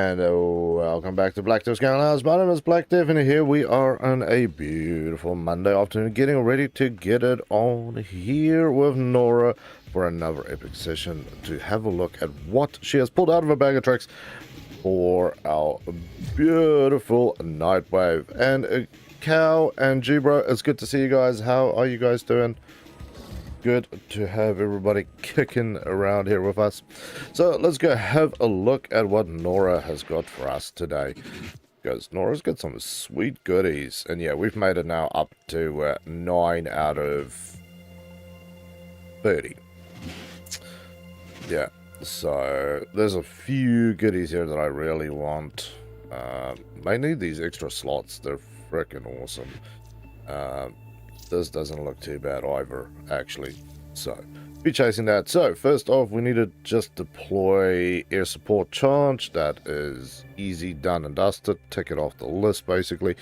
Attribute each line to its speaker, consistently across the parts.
Speaker 1: And welcome back to Black Dev's House. My name is Black Dev, and here we are on a beautiful Monday afternoon, getting ready to get it on here with Nora for another epic session to have a look at what she has pulled out of her bag of tricks for our beautiful Nightwave. And Cow and G-Bro, it's good to see you guys. How are you guys doing? Good to have everybody kicking around here with us. So let's go have a look at what Nora has got for us today, because Nora's got some sweet goodies. And yeah, we've made it now up to 9 out of 30. Yeah, so there's a few goodies here that I really want. Mainly these extra slots, they're freaking awesome. This doesn't look too bad either, actually. So, be chasing that. So, first off, we need to just deploy air support charge. That is easy, done and dusted. Tick it off the list, basically.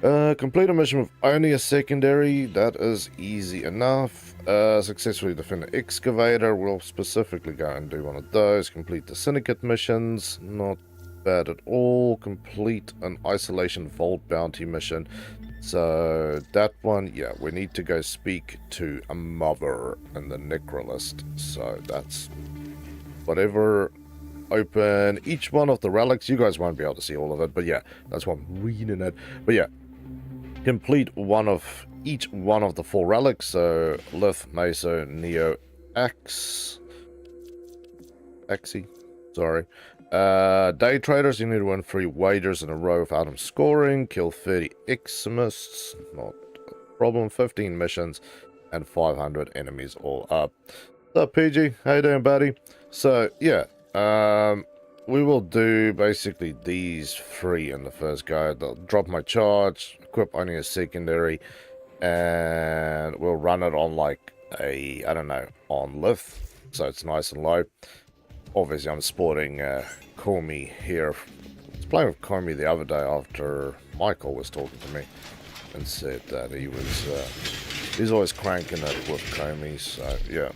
Speaker 1: Complete a mission with only a secondary. That is easy enough. Successfully defend the excavator. We'll specifically go and do one of those. Complete the syndicate missions. Not bad at all. Complete an isolation vault bounty mission. So that one, yeah, we need to go speak to a mother in the necrolist. So that's whatever. Open each one of the relics. You guys won't be able to see all of it, but yeah, that's what I'm reading it. But yeah, complete each one of the 4 relics. So Lith, Meso, Neo, Axie, sorry. Day traders, you need to win 3 wagers in a row without them scoring. Kill 30 extremists, not a problem. 15 missions and 500 enemies all up. So PG, how you doing, buddy? So yeah, we will do basically these 3 in the first go. They'll drop my charge, equip only a secondary, and we'll run it on like a, I don't know, on Lith, so it's nice and low. Obviously, I'm sporting Comey here. I was playing with Comey the other day after Michael was talking to me and said that he was, he's always cranking it with Comey, so yeah.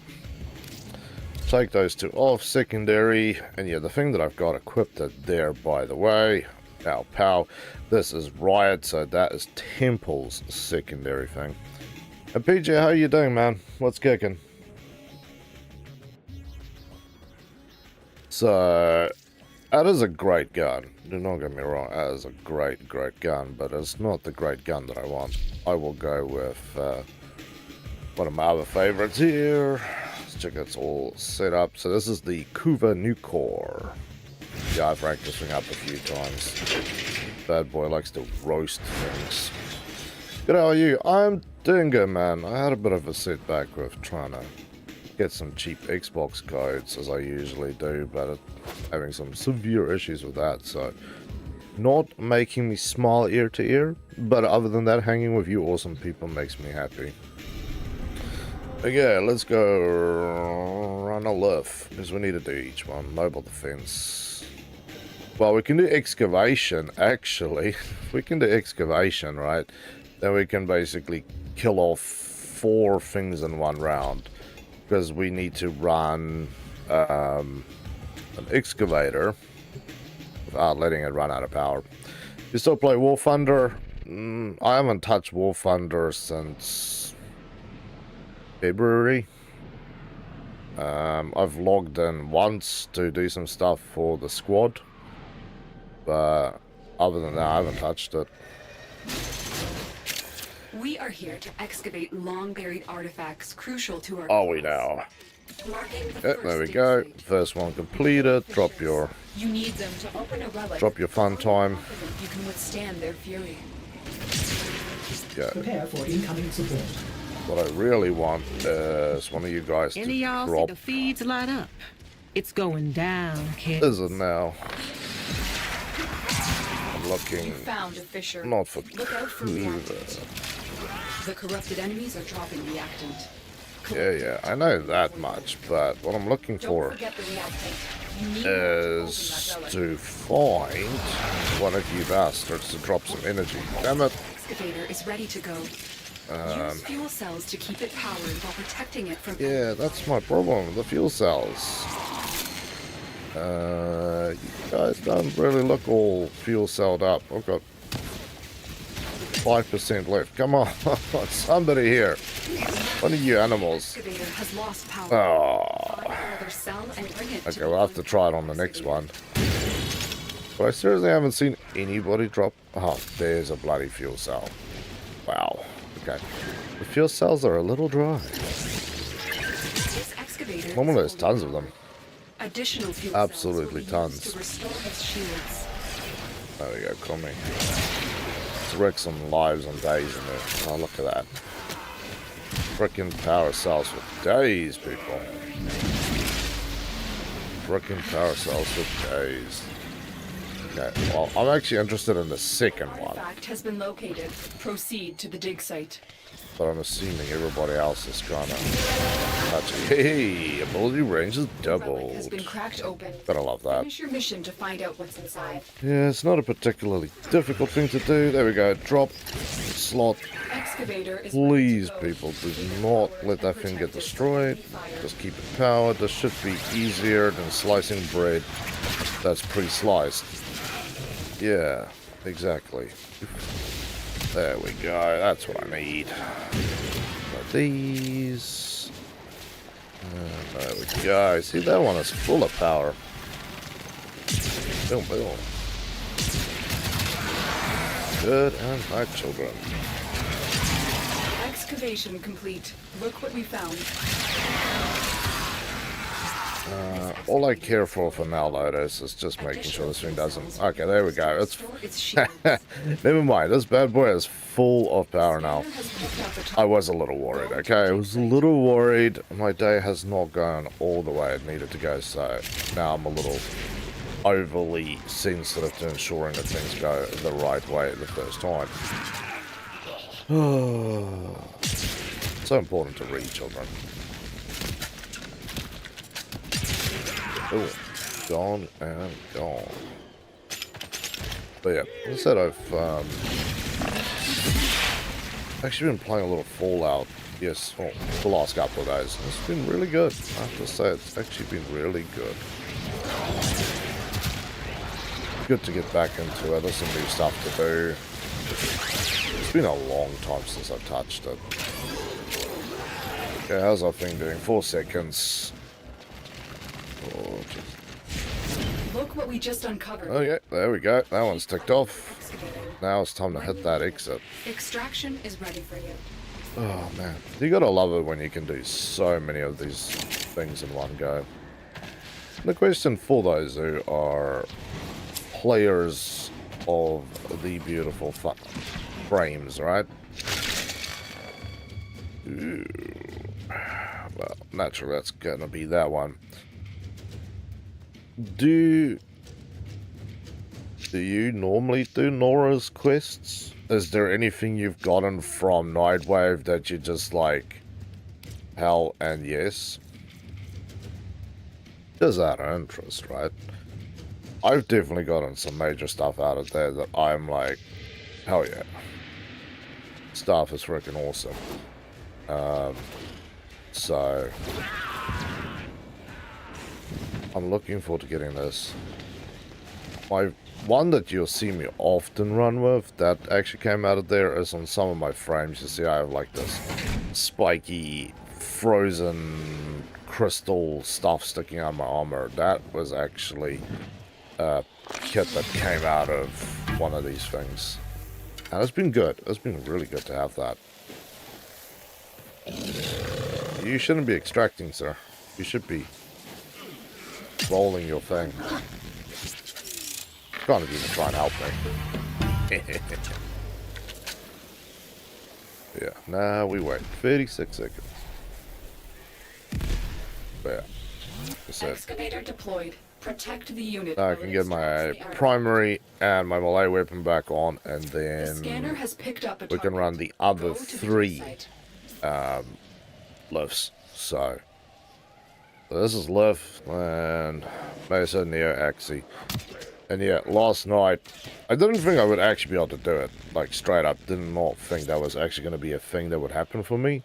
Speaker 1: Take those 2 off, secondary, and yeah, the thing that I've got equipped there, by the way, pow, this is Riot, so that is Temple's secondary thing. And PJ, how you doing, man? What's kicking? So, that is a great gun. Do not get me wrong, that is a great gun, but it's not the great gun that I want. I will go with one of my other favorites here. Let's check it's all set up. So this is the Kuva Nucor. Yeah, I've ranked this thing up a few times. Bad boy likes to roast things. Good, how are you? I'm doing good, man. I had a bit of a setback with trying to get some cheap Xbox codes, as I usually do, but having some severe issues with that, so not making me smile ear to ear, but other than that, hanging with you awesome people makes me happy. Okay, let's go run a lift, because we need to do each one. Mobile defense. Well, we can do excavation, actually. If we can do excavation, right, then we can basically kill off 4 things in 1 round. Because we need to run an excavator without letting it run out of power. You still play War Thunder? I haven't touched War Thunder since February. I've logged in once to do some stuff for the squad, but other than that, I haven't touched it.
Speaker 2: We are here to excavate long-buried artifacts crucial to our
Speaker 1: Are we now? There we go. First one completed. Drop your fun time.
Speaker 2: You can withstand their fury.
Speaker 1: Yeah.
Speaker 3: Prepare for incoming support.
Speaker 1: What I really want is one of you guys to
Speaker 4: y'all
Speaker 1: drop.
Speaker 4: see the feeds light up? It's going down, kid.
Speaker 1: Is it now? I'm looking.
Speaker 2: You found a fissure.
Speaker 1: Not for
Speaker 2: Look out for reactant. The corrupted enemies are dropping reactant.
Speaker 1: Yeah, I know that much, but what I'm looking for is to find one of you bastards to drop some energy. Damn it.
Speaker 2: Excavator is ready to go. Use fuel cells to keep it powered while protecting it from...
Speaker 1: Yeah, that's my problem, the fuel cells. You guys don't really look all fuel celled up. I've got 5% left. Come on, somebody here. One of you animals.
Speaker 2: Excavator has lost power.
Speaker 1: Oh.
Speaker 2: Find another cell and bring it to
Speaker 1: Okay,
Speaker 2: the
Speaker 1: we'll have to try it on the next one. But I seriously haven't seen anybody drop... Oh, there's a bloody fuel cell. Wow. Okay. The fuel cells are a little dry.
Speaker 2: This excavator
Speaker 1: Normally there's
Speaker 2: is
Speaker 1: tons of
Speaker 2: fully
Speaker 1: them.
Speaker 2: powered. Additional fuel
Speaker 1: Absolutely
Speaker 2: cells will be used
Speaker 1: tons.
Speaker 2: to restore its shields.
Speaker 1: There we go, come in. Let's wreck some lives and days in there. Oh, look at that. Frickin' power cells for days, people. Frickin' power cells for days. Okay, well, I'm actually interested in the second one,
Speaker 2: Artifact has been located. Proceed to the dig site.
Speaker 1: but I'm assuming everybody else is gonna touch it. Hey, ability range is
Speaker 2: Relic has
Speaker 1: doubled.
Speaker 2: been cracked open.
Speaker 1: Gotta love that.
Speaker 2: Finish your mission to find out what's inside.
Speaker 1: Yeah, it's not a particularly difficult thing to do. There we go. Drop slot.
Speaker 2: Excavator is
Speaker 1: Please,
Speaker 2: ready to go.
Speaker 1: people, do not let that thing get destroyed. Just keep it powered. This should be easier than slicing bread that's pre-sliced. Yeah, exactly. There we go. That's what I need. Got these. And there we go. See, that one is full of power. Boom, boom. Good and night, children.
Speaker 2: Excavation complete. Look what we found.
Speaker 1: All I care for now, though, is just making sure this thing doesn't... Okay, there we go. It's...
Speaker 2: Restore its shields.
Speaker 1: Never mind. This bad boy is full of power now.
Speaker 2: Scanner has picked up a
Speaker 1: I
Speaker 2: target.
Speaker 1: was a little worried, okay? I was a little worried. My day has not gone all the way it needed to go, so now I'm a little overly sensitive to ensuring that things go the right way the first time. So important to read, children. Oh, gone and gone. But yeah, as I said, I've actually been playing a little Fallout. Yes, well, the last couple of days. It's been really good. I have to say, it's actually been really good. Good to get back into it. There's some new stuff to do. It's been a long time since I've touched it. Okay, how's our thing doing? 4 seconds. Oh,
Speaker 2: Look what we just uncovered.
Speaker 1: okay, there we go. That one's ticked off.
Speaker 2: Excavator.
Speaker 1: Now it's time to hit that exit.
Speaker 2: Extraction is ready for you.
Speaker 1: Oh, man. You gotta love it when you can do so many of these things in one go. The question for those who are players of the beautiful frames, right? Ooh. Well, naturally that's gonna be that one. Do you normally do Nora's quests? Is there anything you've gotten from Nightwave that you just like, hell and yes? Just out of interest, right? I've definitely gotten some major stuff out of there that I'm like, hell yeah. Stuff is freaking awesome. So I'm looking forward to getting this. My one that you'll see me often run with that actually came out of there is on some of my frames. You see I have like this spiky frozen crystal stuff sticking out of my armor. That was actually a kit that came out of one of these things. And it's been good. It's been really good to have that. You shouldn't be extracting, sir. You should be rolling your thing. Can't even try and help me. Yeah, now we wait 36 seconds. But yeah, that's it.
Speaker 2: Excavator deployed. Protect the unit.
Speaker 1: Now I can get my primary and my melee weapon back on, and
Speaker 2: The scanner
Speaker 1: then
Speaker 2: has picked up a
Speaker 1: we can
Speaker 2: target.
Speaker 1: run the other
Speaker 2: Go to the
Speaker 1: 3
Speaker 2: site.
Speaker 1: lifts. So this is lift and Mesa Neo Axie. And yeah, last night I didn't think I would actually be able to do it. Like straight up, did not think that was actually going to be a thing that would happen for me.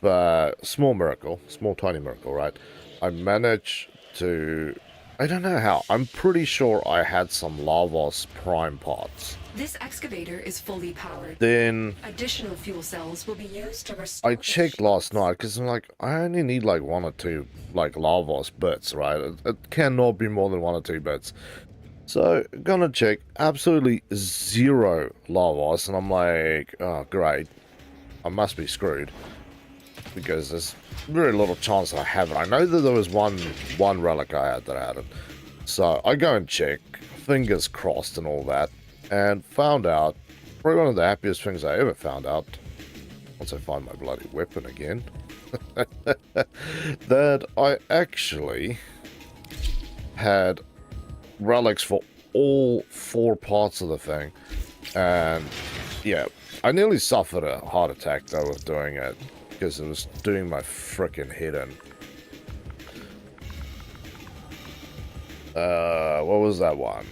Speaker 1: But small miracle, small tiny miracle, right? I managed to I don't know how. I'm pretty sure I had some Lavos Prime parts.
Speaker 2: This excavator is fully powered.
Speaker 1: Then
Speaker 2: Additional fuel cells will be used to restore.
Speaker 1: I checked last night because I'm like, I only need like 1 or 2 like Lavos bits, right? It cannot be more than 1 or 2 bits. So, gonna check, absolutely 0 Lavos, and I'm like, oh great, I must be screwed. Because there's very little chance I have it. I know that there was one relic I had that had it. So I go and check, fingers crossed and all that, and found out, probably one of the happiest things I ever found out, once I find my bloody weapon again, that I actually had relics for all 4 parts of the thing. And yeah, I nearly suffered a heart attack though with doing it. Because it was doing my frickin' head in. What was that one?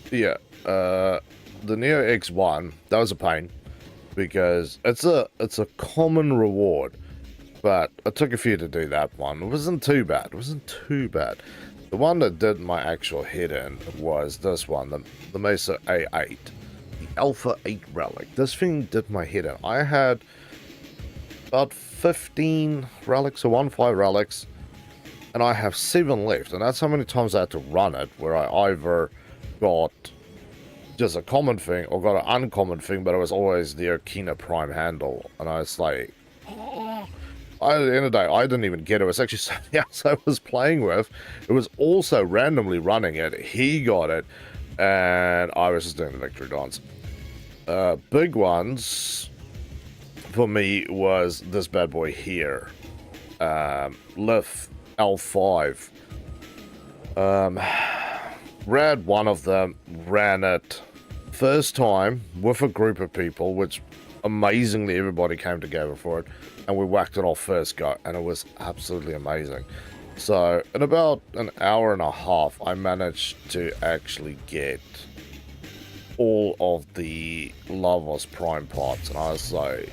Speaker 1: Yeah, the Neo X1, that was a pain. Because it's a common reward. But it took a few to do that one. It wasn't too bad. It wasn't too bad. The one that did my actual head in was this one, the Mesa A8. Alpha 8 relic. This thing did my head in. I had about 15 relics or 15 relics, and I have 7 left, and that's how many times I had to run it, where I either got just a common thing or got an uncommon thing, but it was always the Okina Prime handle, and I was like, at the end of the day, I didn't even get it. It was actually something else I was playing with. It was also randomly running it. He got it, and I was just doing the victory dance. Big ones for me was this bad boy here. Lith L5. Rad one of them, ran it first time with a group of people, which amazingly everybody came together for it, and we whacked it off first go, and it was absolutely amazing. So in about an hour and a half, I managed to actually get all of the Lavos Prime parts, and I was like,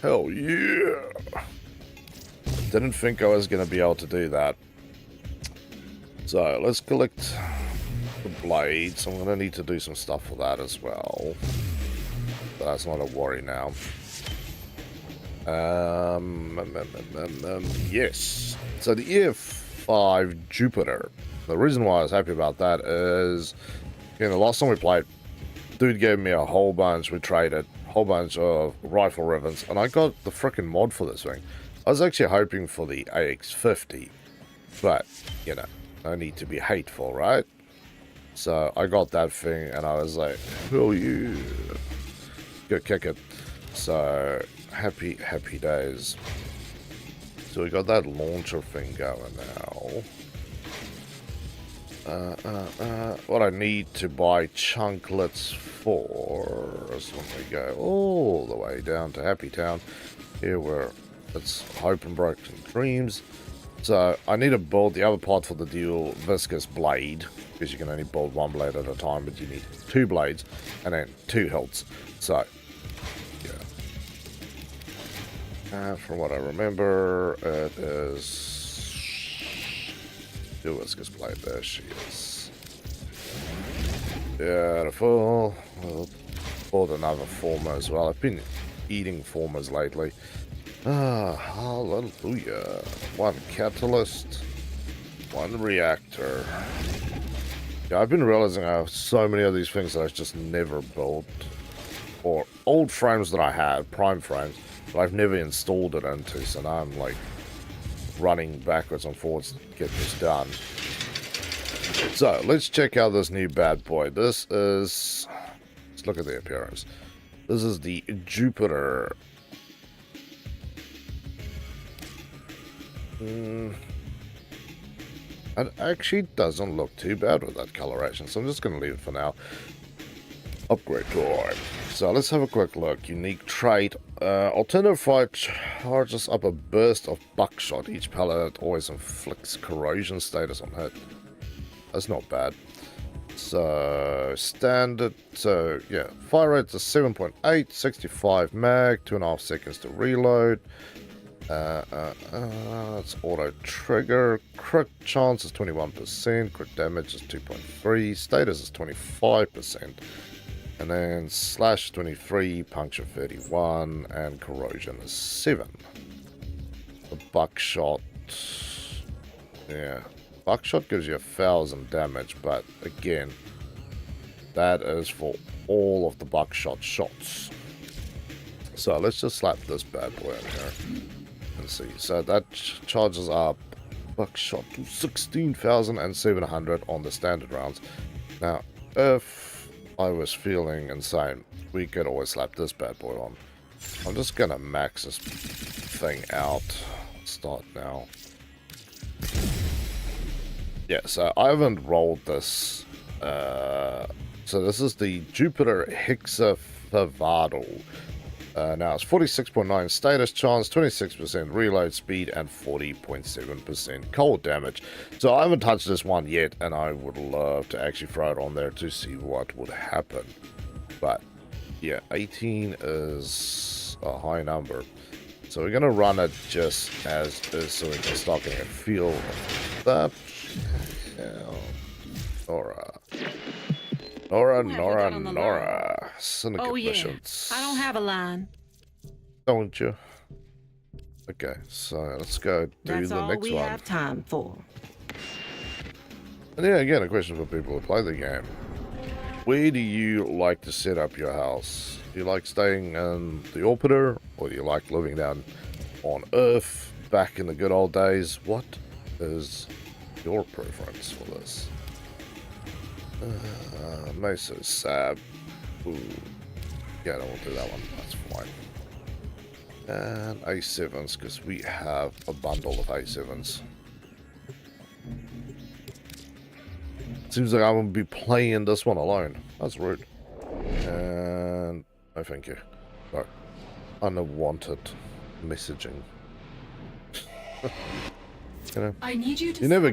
Speaker 1: hell yeah. Didn't think I was going to be able to do that. So let's collect the blades. I'm going to need to do some stuff for that as well. But that's not a worry now. Yes. So the EF5 Jupiter. The reason why I was happy about that is, you know, the last time we played, dude gave me a whole bunch, we traded, whole bunch of rifle ribbons, and I got the frickin' mod for this thing. I was actually hoping for the AX50, but, you know, no need to be hateful, right? So I got that thing, and I was like, hell yeah, go kick it. So, happy days. So we got that launcher thing going now. What I need to buy chunklets for is when we go all the way down to Happy Town, here where it's Hope and Broken Dreams. So I need to build the other part for the dual viscous blade, because you can only build 1 blade at a time, but you need 2 blades and then 2 hilts. So yeah, from what I remember, it is dual viscous blade. There she is. Beautiful. We'll bought another former as well. I've been eating formers lately. Ah, hallelujah. 1 catalyst, 1 reactor. Yeah, I've been realizing I have so many of these things that I've just never built. Or old frames that I have, prime frames, but I've never installed it into, so now I'm like running backwards and forwards to get this done. So, let's check out this new bad boy. This is... let's look at the appearance. This is the Jupiter. It actually doesn't look too bad with that coloration, so I'm just going to leave it for now. Upgrade time. So let's have a quick look. Unique trait. Alternative fire charges up a burst of buckshot. Each pellet always inflicts corrosion status on hit. That's not bad. So standard. So yeah, fire rate is 7.8, 65 mag, 2.5 seconds to reload. It's auto trigger. Crit chance is 21%. Crit damage is 2.3. Status is 25%. And then slash 23, puncture 31, and corrosion is 7. The buckshot, yeah, buckshot gives you 1,000 damage, but again, that is for all of the buckshot shots. So let's just slap this bad boy in here and see. So that charges up buckshot to 16,700 on the standard rounds. Now, if I was feeling insane, we could always slap this bad boy on. I'm just gonna max this thing out. Start now. Yeah, so I haven't rolled this. So this is the Jupiter Hexafavado. Now it's 46.9 status chance, 26% reload speed, and 40.7% cold damage. So I haven't touched this one yet, and I would love to actually throw it on there to see what would happen. But yeah, 18 is a high number. So we're going to run it just as is so we can start getting a feel of that. Nora. Syndicate missions.
Speaker 4: I don't have a line.
Speaker 1: Don't you? Okay, so let's go do
Speaker 4: That's
Speaker 1: the
Speaker 4: all
Speaker 1: next
Speaker 4: we
Speaker 1: one.
Speaker 4: have time for.
Speaker 1: And yeah, again, a question for people who play the game. Where do you like to set up your house? Do you like staying in the orbiter, or do you like living down on Earth back in the good old days? What is your preference for this? Mesa Sab. Ooh. Yeah, no, we'll do that one. That's fine. And A7s, because we have a bundle of A7s. Seems like I'm going to be playing this one alone. That's rude. And no thank you. No. Unwanted messaging. You know,
Speaker 2: I need you to
Speaker 1: never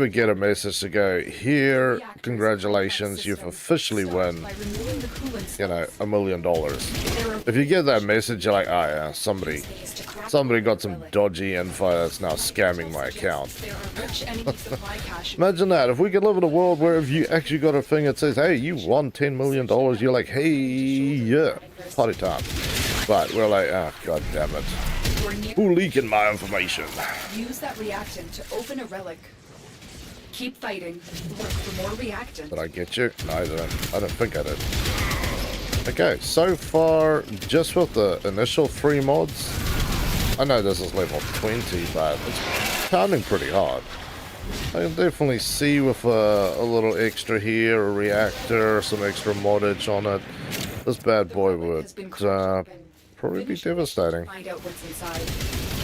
Speaker 1: get a message to go, here, congratulations, you've officially won, you know, $1 million. If you get that message, you're like, oh yeah, somebody got some dodgy info that's now scamming my account. Imagine that. If we could live in a world where if you actually got a thing that says, hey, you won $10 million, you're like, hey, yeah, party time. But we're like, ah, oh, god damn it. Who leaking my information?
Speaker 2: Use that reactant to open a relic. Keep fighting. Look for more reactant.
Speaker 1: Did I get you? No, I didn't. I don't think I did. Okay, so far, just with the initial 3 mods, I know this is level 20, but it's pounding pretty hard. I can definitely see with a little extra here, a reactor, some extra moddage on it, this bad boy would probably be devastating.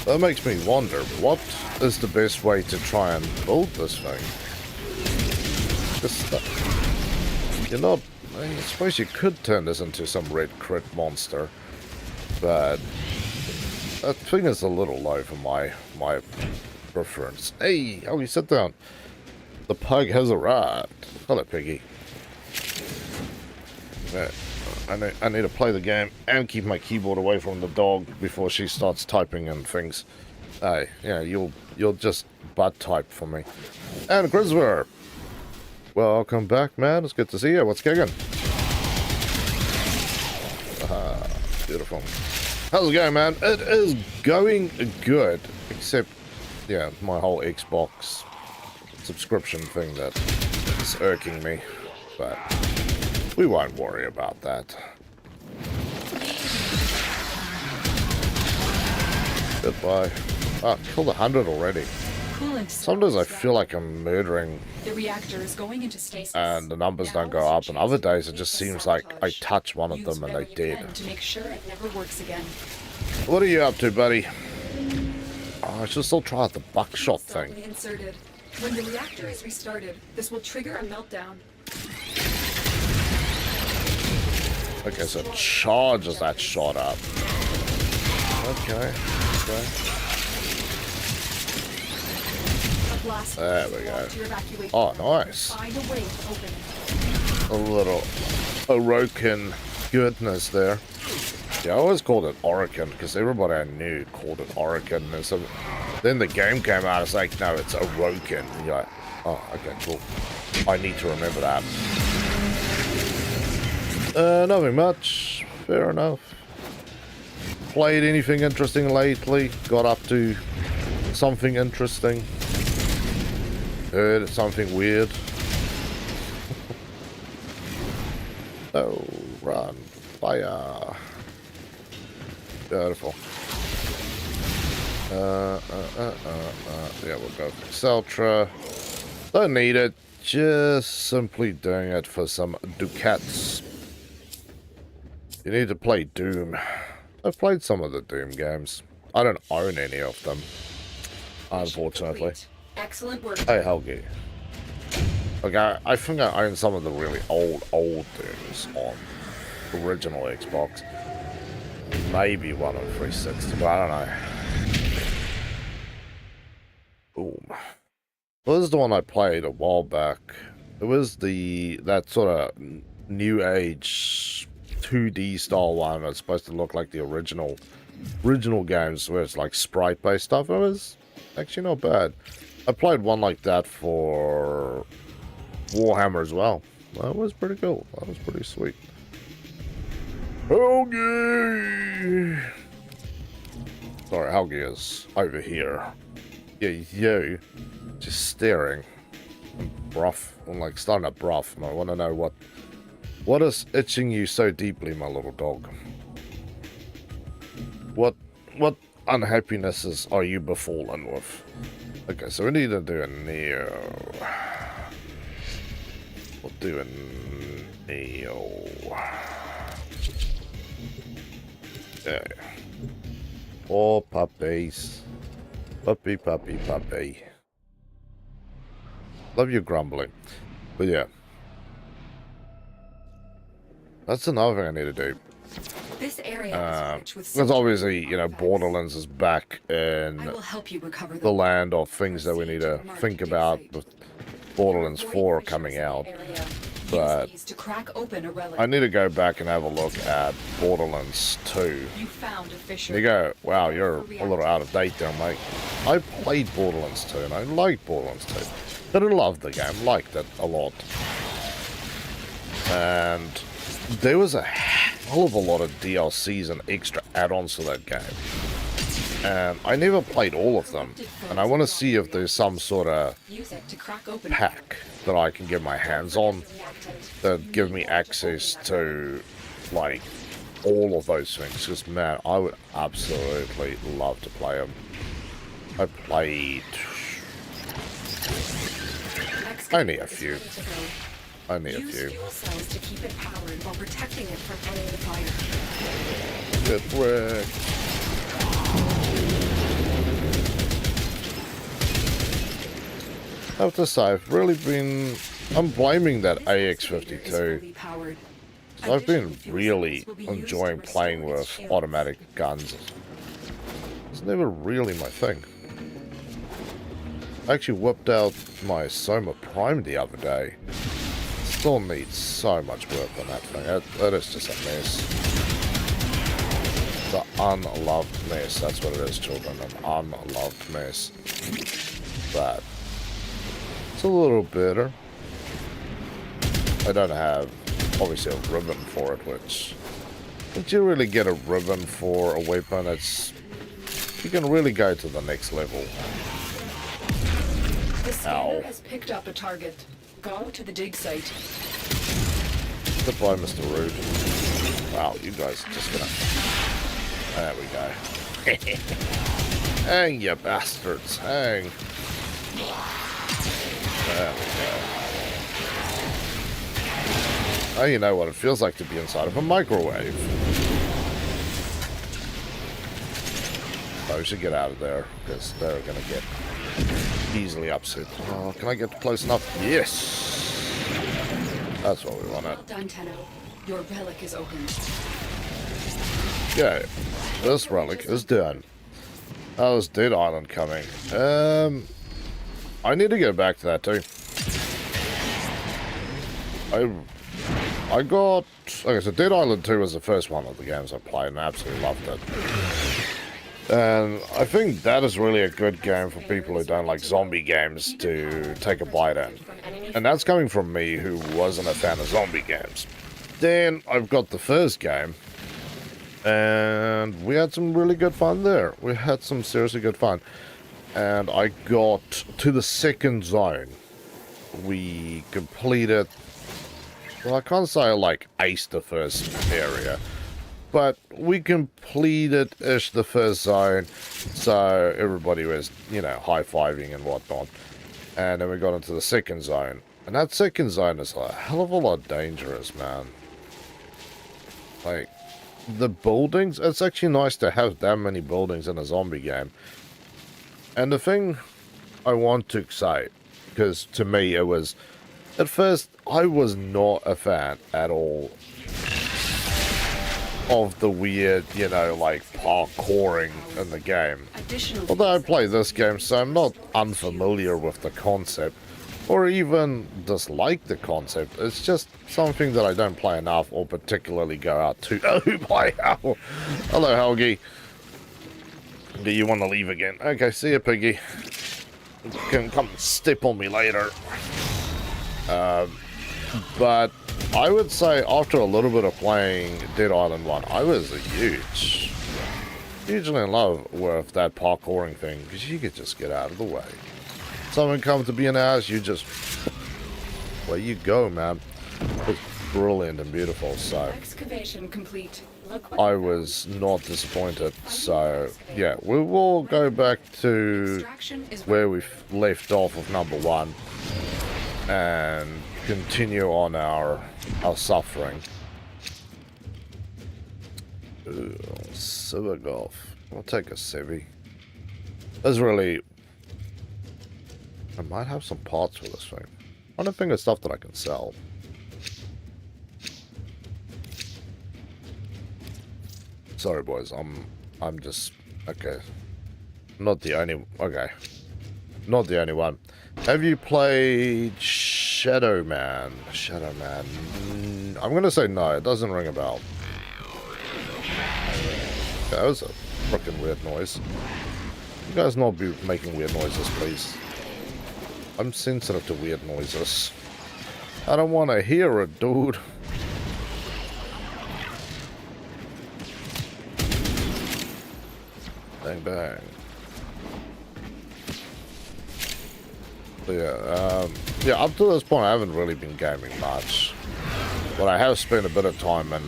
Speaker 1: That makes me wonder, what is the best way to try and build this thing? You're not... I suppose you could turn this into some red crit monster, but that thing is a little low for my preference. Hey, how you sit down? The pug has arrived. Hello, Piggy. Yeah. I need to play the game and keep my keyboard away from the dog before she starts typing and things. Hey, yeah, you'll just butt type for me. And Grizzler, welcome back, man. It's good to see you. What's kicking? Beautiful. How's it going, man? It is going good, except, yeah, my whole Xbox subscription thing that is irking me, but we won't worry about that. Goodbye. Ah, killed 100 already. Sometimes I feel like I'm murdering
Speaker 2: The reactor is going into stasis.
Speaker 1: and the numbers don't go up, and other days it just seems like I touch one of them and they dead.
Speaker 2: To make sure it never works again.
Speaker 1: What are you up to, buddy? Oh, I should still try out the buckshot thing.
Speaker 2: Inserted. When the reactor is restarted, this will trigger a meltdown.
Speaker 1: Okay, so it charges that shot up. Okay. There we go. Oh, nice.
Speaker 2: Find a way to open it.
Speaker 1: A little Orokin goodness there. Yeah, I always called it Orokin because everybody I knew called it Orokin. And so then the game came out. It's like, no, it's Orokin. And you're like, oh, okay, cool. I need to remember that. Nothing much. Fair enough. Played anything interesting lately? Got up to something interesting? Heard something weird? Oh, run. Fire. Beautiful. Yeah, we'll go for Celtra. Don't need it. Just simply doing it for some ducats. You need to play Doom. I've played some of the Doom games. I don't own any of them, unfortunately.
Speaker 2: Excellent work.
Speaker 1: Hey, Helgi. Okay, I think I own some of the really old Dooms on original Xbox. Maybe one on 360, but I don't know. Boom. Well, this is the one I played a while back. It was that sort of new age 2D style one. It's supposed to look like the original games where it's like sprite based stuff. It was actually not bad. I played one like that for Warhammer as well. That was pretty cool. That was pretty sweet. Helgi! Sorry, Helgi is over here. Yeah, you just staring. I'm like starting to bruff, and I want to know what is itching you so deeply, my little dog? What unhappinesses are you befallen with? Okay, so we need to do a Neo. We'll do a Neo. Okay. Oh, puppies. Puppy, puppy, puppy. Love you grumbling. But yeah. That's another thing I need to do.
Speaker 2: This area is rich with
Speaker 1: because obviously, you know, Borderlands is back in
Speaker 2: I will help you recover
Speaker 1: the land of things that we need to think about with Borderlands 4 coming out. But
Speaker 2: to crack open a relic.
Speaker 1: I need to go back and have a look at Borderlands 2.
Speaker 2: You found a fissure.
Speaker 1: You go, wow, you're a little out of date there, mate. I played Borderlands 2 and I liked Borderlands 2. But I loved the game, liked it a lot. And there was a hell of a lot of DLCs and extra add-ons to that game. And I never played all of them. And I want to see if there's some sort of pack that I can get my hands on that give me access to, like, all of those things. Because, man, I would absolutely love to play them. I played only a few. Only a few.
Speaker 2: To keep it powered while protecting it from enemy fire.
Speaker 1: Good work. I have to say, I've really been... I'm blaming that AX-52. So I've been really enjoying playing with automatic guns. It's never really my thing. I actually whipped out my Soma Prime the other day. Still needs so much work on that thing. It is just a mess. The unloved mess. That's what it is, children. An unloved mess. But it's a little better. I don't have, obviously, a ribbon for it, which... Once you really get a ribbon for a weapon, it's... You can really go to the next level.
Speaker 2: The scanner has picked up a target. Go to the dig site.
Speaker 1: Goodbye, Mr. Rude. Wow, you guys are just gonna... There we go. Hang, you bastards. Hang. There we go. Now you know what it feels like to be inside of a microwave. I should get out of there, because they're gonna get easily upset. Oh, can I get close enough? Yes! That's what we wanted.
Speaker 2: Well done, Tenno. Your relic is open.
Speaker 1: Okay, this relic is done. How's Dead Island coming? I need to go back to that too. I got... Okay, so Dead Island 2 was the first one of the games I played and I absolutely loved it. And I think that is really a good game for people who don't like zombie games to take a bite in. And that's coming from me, who wasn't a fan of zombie games. Then I've got the first game, and we had some really good fun there. We had some seriously good fun. And I got to the second zone. We completed... Well, I can't say I, like, aced the first area. But we completed-ish the first zone, so everybody was, you know, high-fiving and whatnot. And then we got into the second zone. And that second zone is a hell of a lot dangerous, man. Like, the buildings, it's actually nice to have that many buildings in a zombie game. And the thing I want to say, because to me it was, at first I was not a fan at all of the weird, you know, like parkouring in the game. Although I play this game, so I'm not unfamiliar with the concept, or even dislike the concept. It's just something that I don't play enough or particularly go out to. Oh my hell! Hello, Helgi. Do you want to leave again? Okay, see ya, Piggy. You can come step on me later. But I would say after a little bit of playing Dead Island 1, I was hugely in love with that parkouring thing, because you could just get out of the way. Someone comes to be an ass, you just... Where you go, man. It's brilliant and beautiful, so...
Speaker 2: Excavation complete.
Speaker 1: I was not disappointed, so... Yeah, we will go back to where we left off of number 1. And continue on our suffering. Ooh, Silver Golf. I'll take a Civi. There's really... I might have some parts for this thing. I don't think it's stuff that I can sell. Sorry, boys. I'm just... Okay. Not the only... Okay. Not the only one. Have you played Shadow Man? Shadow Man. I'm going to say no. It doesn't ring a bell. That was a freaking weird noise. You guys not be making weird noises, please. I'm sensitive to weird noises. I don't want to hear it, dude. Bang, bang. Yeah, up to this point I haven't really been gaming much, but I have spent a bit of time, and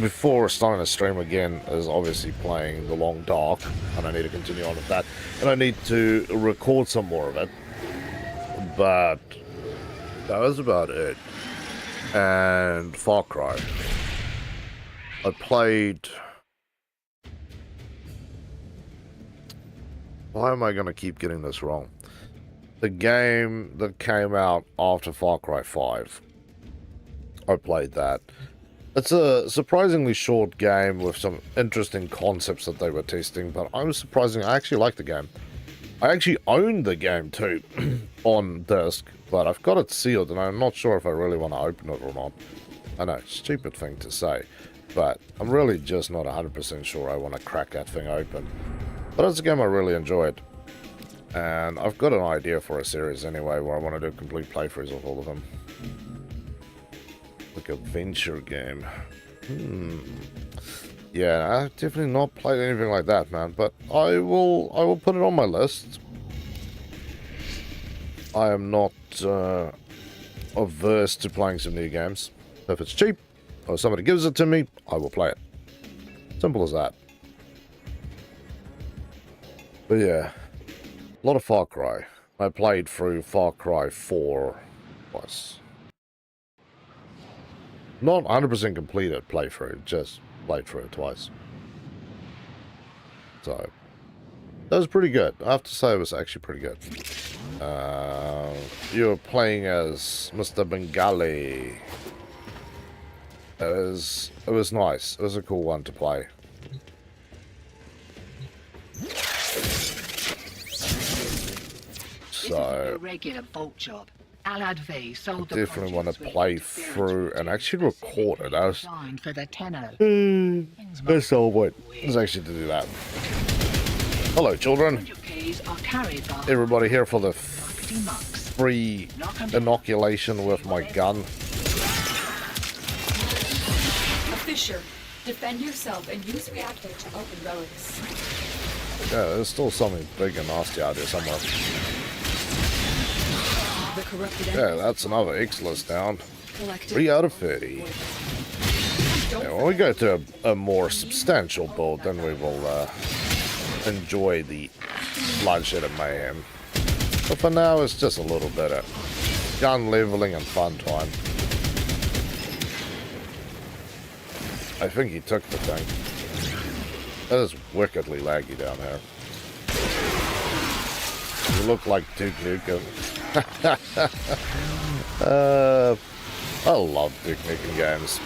Speaker 1: before starting to stream again is obviously playing The Long Dark, and I need to continue on with that, and I need to record some more of it, but that was about it. And Far Cry, I played... Why am I going to keep getting this wrong? The game that came out after Far Cry 5. I played that. It's a surprisingly short game with some interesting concepts that they were testing, but I was surprising. I actually like the game. I actually own the game too on disc, but I've got it sealed and I'm not sure if I really want to open it or not. I know, stupid thing to say, but I'm really just not 100% sure I want to crack that thing open. But it's a game I really enjoyed. And I've got an idea for a series anyway, where I want to do complete playthroughs of all of them. Like a venture game. Yeah, I've definitely not played anything like that, man. But I will put it on my list. I am not averse to playing some new games. If it's cheap, or somebody gives it to me, I will play it. Simple as that. But yeah. A lot of Far Cry. I played through Far Cry 4 twice. Not 100% completed playthrough, just played through it twice. So, that was pretty good. I have to say it was actually pretty good. You were playing as Mr. Bengali. It was nice. It was a cool one to play. So,
Speaker 3: a regular bolt job.
Speaker 1: Definitely want to play through and actually record it. That's all what is actually to do that. Hello, children. Everybody here for the free inoculation with my gun.
Speaker 2: A fissure. Defend yourself and use reactor to open relics.
Speaker 1: Yeah, there's still something big and nasty out there somewhere.
Speaker 2: The corrupted
Speaker 1: Yeah, that's another X list down.
Speaker 2: collected.
Speaker 1: 3 out of 30. Yeah, when we go to a more substantial build, then we will enjoy the bloodshed and mayhem. But for now, it's just a little bit of gun leveling and fun time. I think he took the thing. That is wickedly laggy down here. You look like Duke Nukem. I love Duke Nukem games.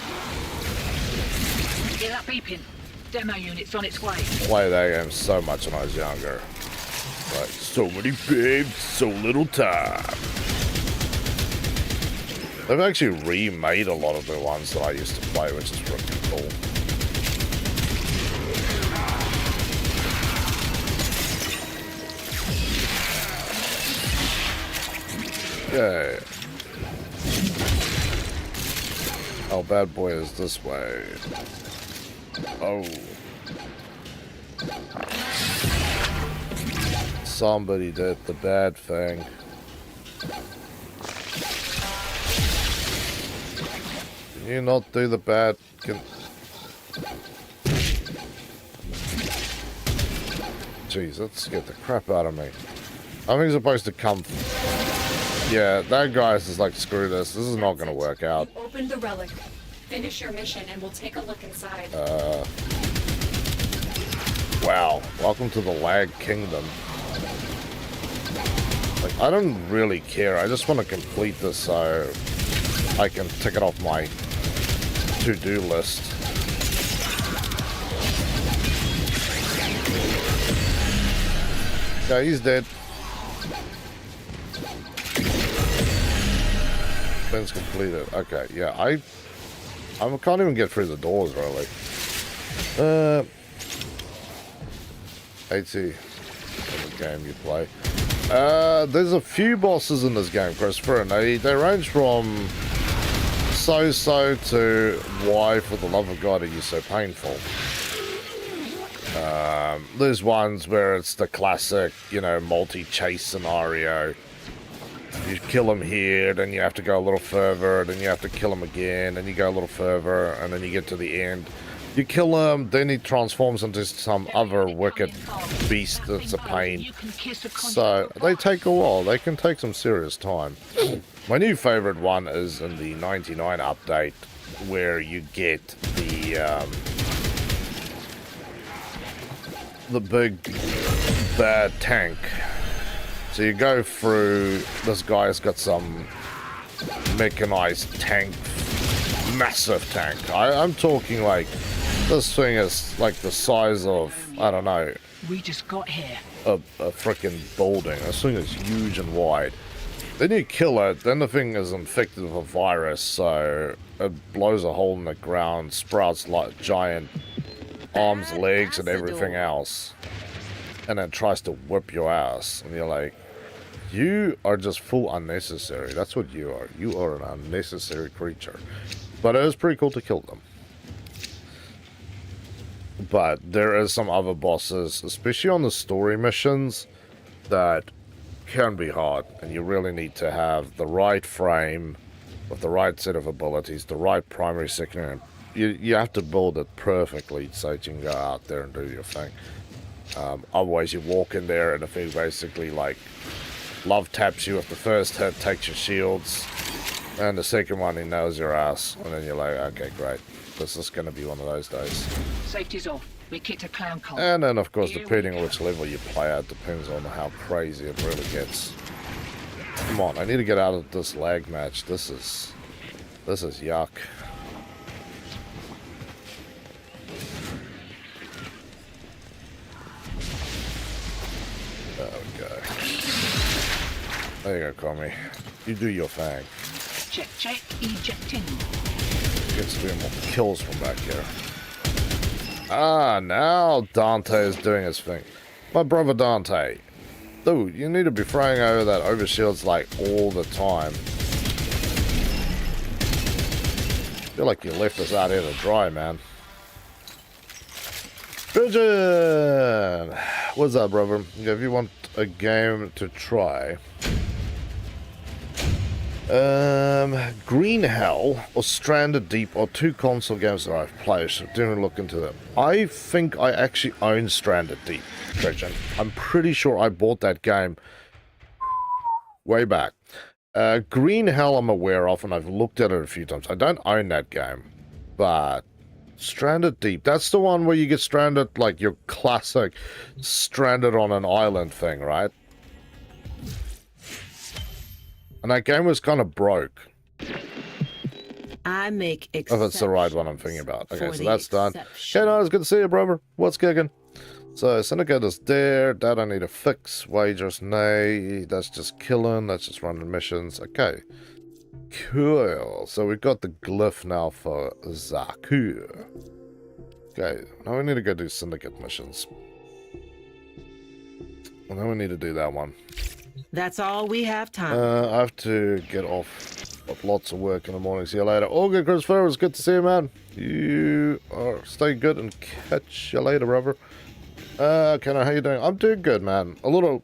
Speaker 4: Get that beeping. Demo unit's on its way.
Speaker 1: Play that game so much when I was younger. Like, so many babes, so little time. They've actually remade a lot of the ones that I used to play, which is really cool. Yeah. Oh, bad boy is this way. Oh. Somebody did the bad thing. Can you not do the bad? Jeez, that scared the crap out of me. I think he's supposed to come. Yeah, that guy's just like, screw this. This is not going to work out.
Speaker 2: You opened the relic. Finish your mission and we'll take a look inside.
Speaker 1: Wow. Welcome to the lag kingdom. Like, I don't really care. I just want to complete this so I can tick it off my to-do list. Yeah, he's dead. Things completed. Okay, yeah, I can't even get through the doors really. AT, the game you play. There's a few bosses in this game, Christopher, and they range from so to why for the love of God are you so painful. There's ones where it's the classic, you know, multi-chase scenario. You kill him here, then you have to go a little further, then you have to kill him again, then you go a little further, and then you get to the end. You kill him, then he transforms into some other wicked beast that's a pain. So, they take a while. They can take some serious time. My new favorite one is in the 99 update, where you get the big bad tank. So you go through, this guy's got some mechanized tank, massive tank. I'm talking like, this thing is like the size of, I don't know.
Speaker 4: We just got here.
Speaker 1: A freaking building. This thing is huge and wide. Then you kill it, then the thing is infected with a virus, so it blows a hole in the ground, sprouts like giant arms, legs, and everything else. And then tries to whip your ass. And you're like, you are just full unnecessary. That's what you are. You are an unnecessary creature. But it is pretty cool to kill them. But there is some other bosses, especially on the story missions, that can be hard. And you really need to have the right frame, with the right set of abilities, the right primary, secondary. You have to build it perfectly so you can go out there and do your thing. Otherwise you walk in there and the thing basically like love taps you with the first hit, takes your shields, and the second one he nails your ass, and then you're like, okay, great, this is going to be one of those days.
Speaker 4: Safety's off. We kicked a clown car.
Speaker 1: And then of course depending on which level you play at, depends on how crazy it really gets. Come on, I need to get out of this lag match. This is yuck. There we go. There you go, Comey. You do your thing.
Speaker 4: Check, ejecting.
Speaker 1: Get some more kills from back here. Ah, now Dante is doing his thing. My brother Dante. Dude, you need to be throwing over that overshields like all the time. I feel like you left us out here to dry, man. Pigeon! What's up, brother? If you want a game to try... Green Hell or Stranded Deep are two console games that I've played, so didn't look into them. I think I actually own Stranded Deep, Christian. I'm pretty sure I bought that game way back. Green Hell I'm aware of, and I've looked at it a few times. I don't own that game, but Stranded Deep, that's the one where you get stranded, like your classic stranded on an island thing, right? And that game was kind of broke.
Speaker 4: I make
Speaker 1: If it's the right one I'm thinking about. Okay, so that's done.
Speaker 4: Exception.
Speaker 1: Hey, no, it's good to see you, brother. What's kicking? So, Syndicate is there. That I need to fix. Wagers, nay. That's just killing. That's just running missions. Okay. Cool. So, we've got the glyph now for Zaku. Okay, now we need to go do Syndicate missions. And then we need to do that one.
Speaker 4: That's all we have time.
Speaker 1: I have to get off. Got lots of work in the morning. See you later. All good, Christopher. It was good to see you, man. You are stay good and catch you later, brother. Kenna, how you doing? I'm doing good, man. A little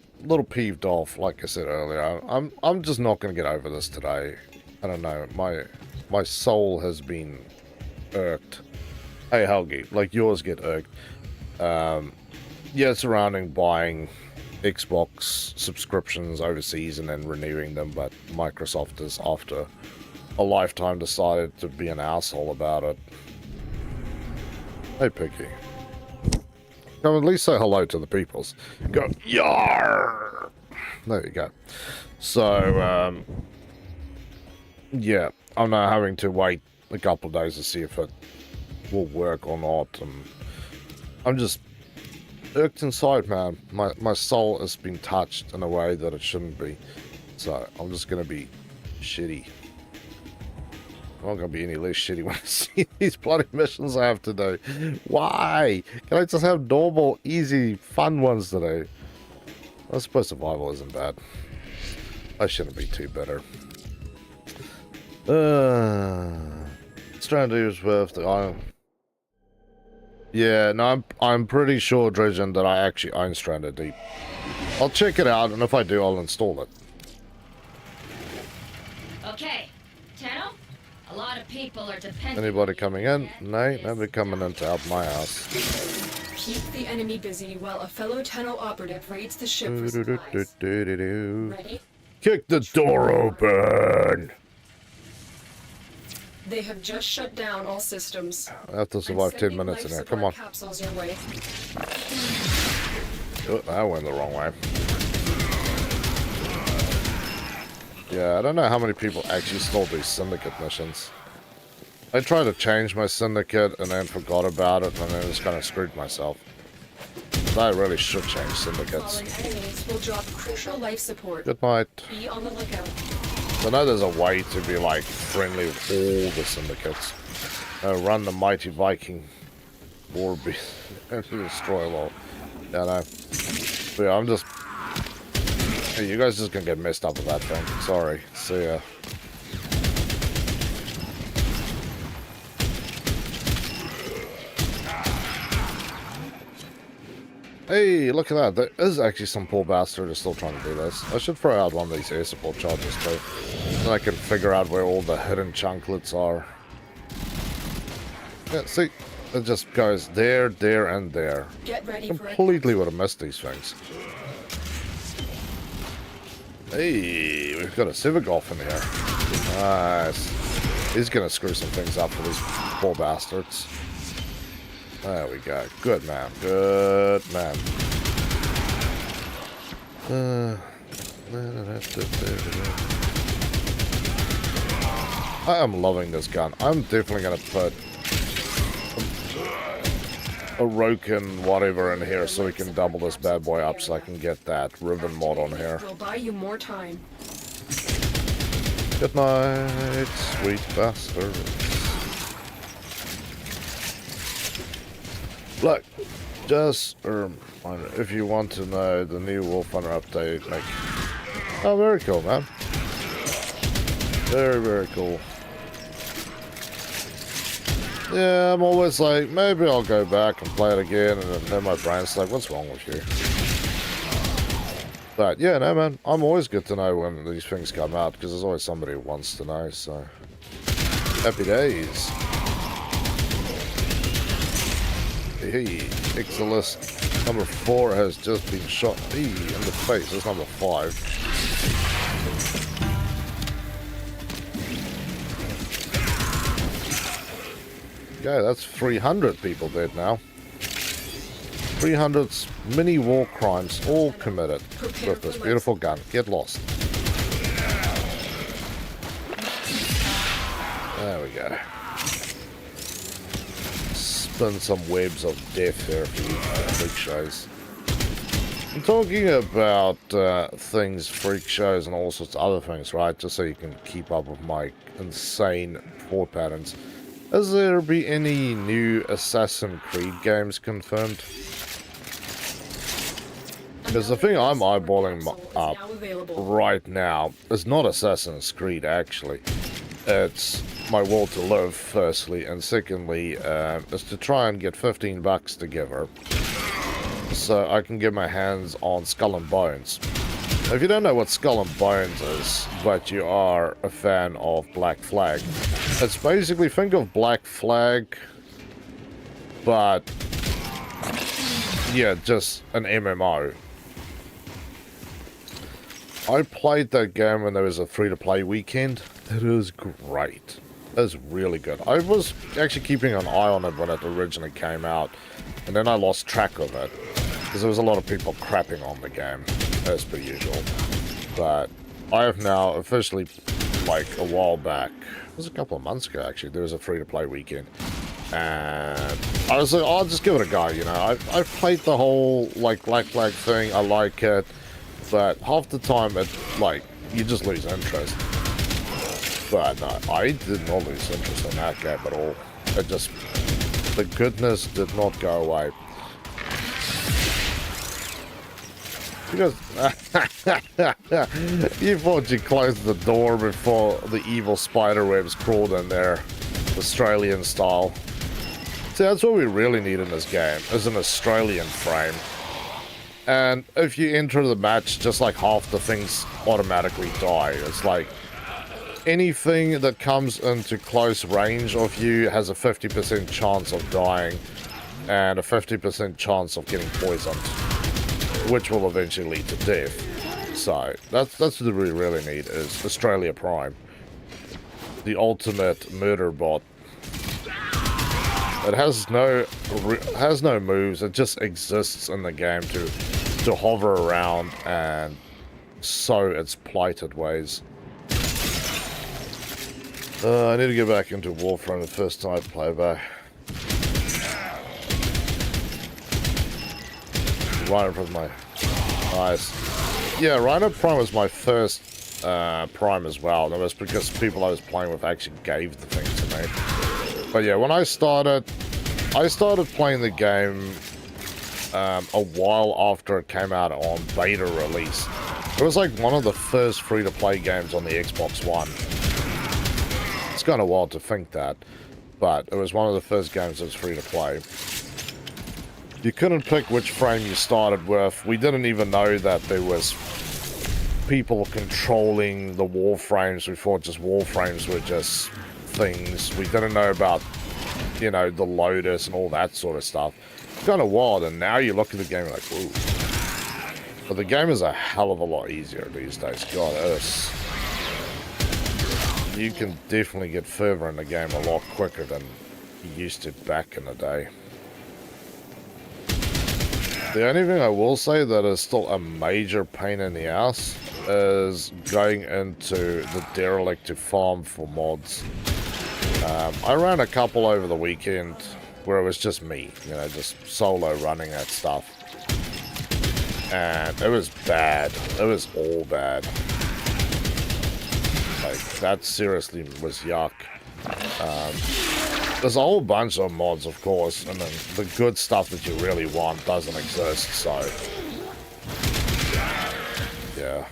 Speaker 1: peeved off, like I said earlier. I'm just not gonna get over this today. I don't know. My soul has been irked. Hey, Helgi, like yours get irked. Yeah, surrounding buying Xbox subscriptions overseas and then renewing them, but Microsoft has, after a lifetime, decided to be an asshole about it. Hey, Picky. Come at least say hello to the peoples. Go, yar! There you go. So, yeah, I'm now having to wait a couple of days to see if it will work or not, and I'm just irked inside, man. My soul has been touched in a way that it shouldn't be. So I'm just gonna be shitty. I'm not gonna be any less shitty when I see these bloody missions I have to do. Why? Can I just have normal, easy, fun ones today? I suppose survival isn't bad. I shouldn't be too bitter. Stranded with the island. Yeah, no, I'm pretty sure, Dredgen, that I actually own Stranded Deep. I'll check it out, and if I do, I'll install it.
Speaker 3: Okay, Tenno, a lot of people are dependent.
Speaker 1: Anybody coming in? No, nobody coming in to help my house.
Speaker 2: Keep the enemy busy while a fellow Tenno operative raids the ship for supplies. Ready?
Speaker 1: Kick the door open!
Speaker 2: They have just shut down all systems.
Speaker 1: I have to survive 10 minutes in there. Come on.
Speaker 2: Capsules your way.
Speaker 1: Oh, that went the wrong way. Yeah, I don't know how many people actually still do syndicate missions. I tried to change my syndicate and then forgot about it and then just kind of screwed myself. But I really should change syndicates.
Speaker 2: Falling enemies will drop crucial life support.
Speaker 1: Good night.
Speaker 2: Be on the lookout.
Speaker 1: I know there's a way to be like friendly with all the syndicates. Run the mighty Viking war beast and destroy them all. Yeah, no. But yeah, I'm just. Hey, you guys just gonna get messed up with that thing. Sorry. See ya. Hey, look at that. There is actually some poor bastard who's still trying to do this. I should throw out one of these air support charges too. Then I can figure out where all the hidden chunklets are. Yeah, see? It just goes there, there, and there.
Speaker 2: Get ready for it.
Speaker 1: Completely would have missed these things. Hey, we've got a Civic Golf in here. Nice. He's gonna screw some things up for these poor bastards. There we go. Good man. Good man. I am loving this gun. I'm definitely going to put a Roken whatever in here so we can double this bad boy up so I can get that ribbon mod on here.
Speaker 2: We'll buy you more time.
Speaker 1: Good night, sweet bastards. Look, just if you want to know the new Wolf Hunter update, like, oh, very cool, man. Very, very cool. Yeah, I'm always like, maybe I'll go back and play it again, and then my brain's like, what's wrong with you? But yeah, no, man, I'm always good to know when these things come out, because there's always somebody who wants to know, so. Happy days. Hey, Ixalis number 4 has just been shot in the face. That's number 5. Okay, that's 300 people dead now. 300 mini war crimes all committed with this beautiful gun. Get lost. There we go. Spin some webs of death there for you freak shows. I'm talking about things, freak shows and all sorts of other things, right? Just so you can keep up with my insane thought patterns. Has there been any new Assassin's Creed games confirmed? Because the thing I'm eyeballing up right now is not Assassin's Creed, actually. It's My Will to Live, firstly, and secondly, is to try and get $15 together so I can get my hands on Skull and Bones. Now, if you don't know what Skull and Bones is, but you are a fan of Black Flag, it's basically, think of Black Flag, but yeah, just an MMO. I played that game when there was a free-to-play weekend. It is great. It's really good. I was actually keeping an eye on it when it originally came out, and then I lost track of it because there was a lot of people crapping on the game, as per usual. But I have now officially, like a while back, it was a couple of months ago actually, there was a free-to-play weekend, and I was like, oh, I'll just give it a go, you know. I've played the whole, like, Black Flag thing, I like it, but half the time, it, like, you just lose interest. But no, I did not lose interest in that game at all. It just, the goodness did not go away. Because you thought you closed the door before the evil spider webs crawled in there, Australian style. See, that's what we really need in this game, is an Australian frame. And if you enter the match, just like half the things automatically die. It's like anything that comes into close range of you has a 50% chance of dying and a 50% chance of getting poisoned, which will eventually lead to death. So that's what we really need, is Australia Prime, the ultimate murder bot. It has no moves. It just exists in the game to hover around and sow its plighted ways. I need to get back into Warframe the first time I play back. Rhino Prime was my... Nice. Yeah, Rhino Prime was my first Prime as well. That was because people I was playing with actually gave the thing to me. But yeah, when I started playing the game a while after it came out on beta release. It was like one of the first free-to-play games on the Xbox One. It's kind of wild to think that, but it was one of the first games that was free to play. You couldn't pick which frame you started with. We didn't even know that there was people controlling the Warframes. We thought just Warframes were just things. We didn't know about, you know, the Lotus and all that sort of stuff. It's kind of wild, and now you look at the game and like, ooh. But the game is a hell of a lot easier these days. God, it is. You can definitely get further in the game a lot quicker than you used to back in the day. The only thing I will say that is still a major pain in the ass is going into the derelict to farm for mods. I ran a couple over the weekend where it was just me, you know, just solo running that stuff. And it was bad. It was all bad. Like, that seriously was yuck. There's a whole bunch of mods, of course, and then the good stuff that you really want doesn't exist, so... yeah.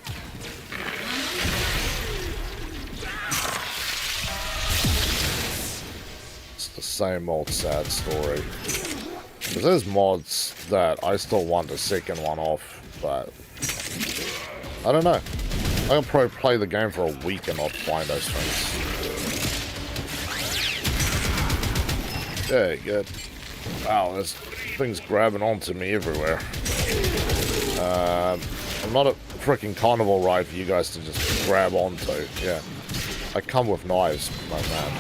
Speaker 1: It's the same old sad story. There's mods that I still want the second one off, but... I don't know. I'll probably play the game for a week and not find those things. Yeah, good. Wow, there's things grabbing onto me everywhere. I'm not a freaking carnival ride for you guys to just grab onto. Yeah. I come with knives, my man.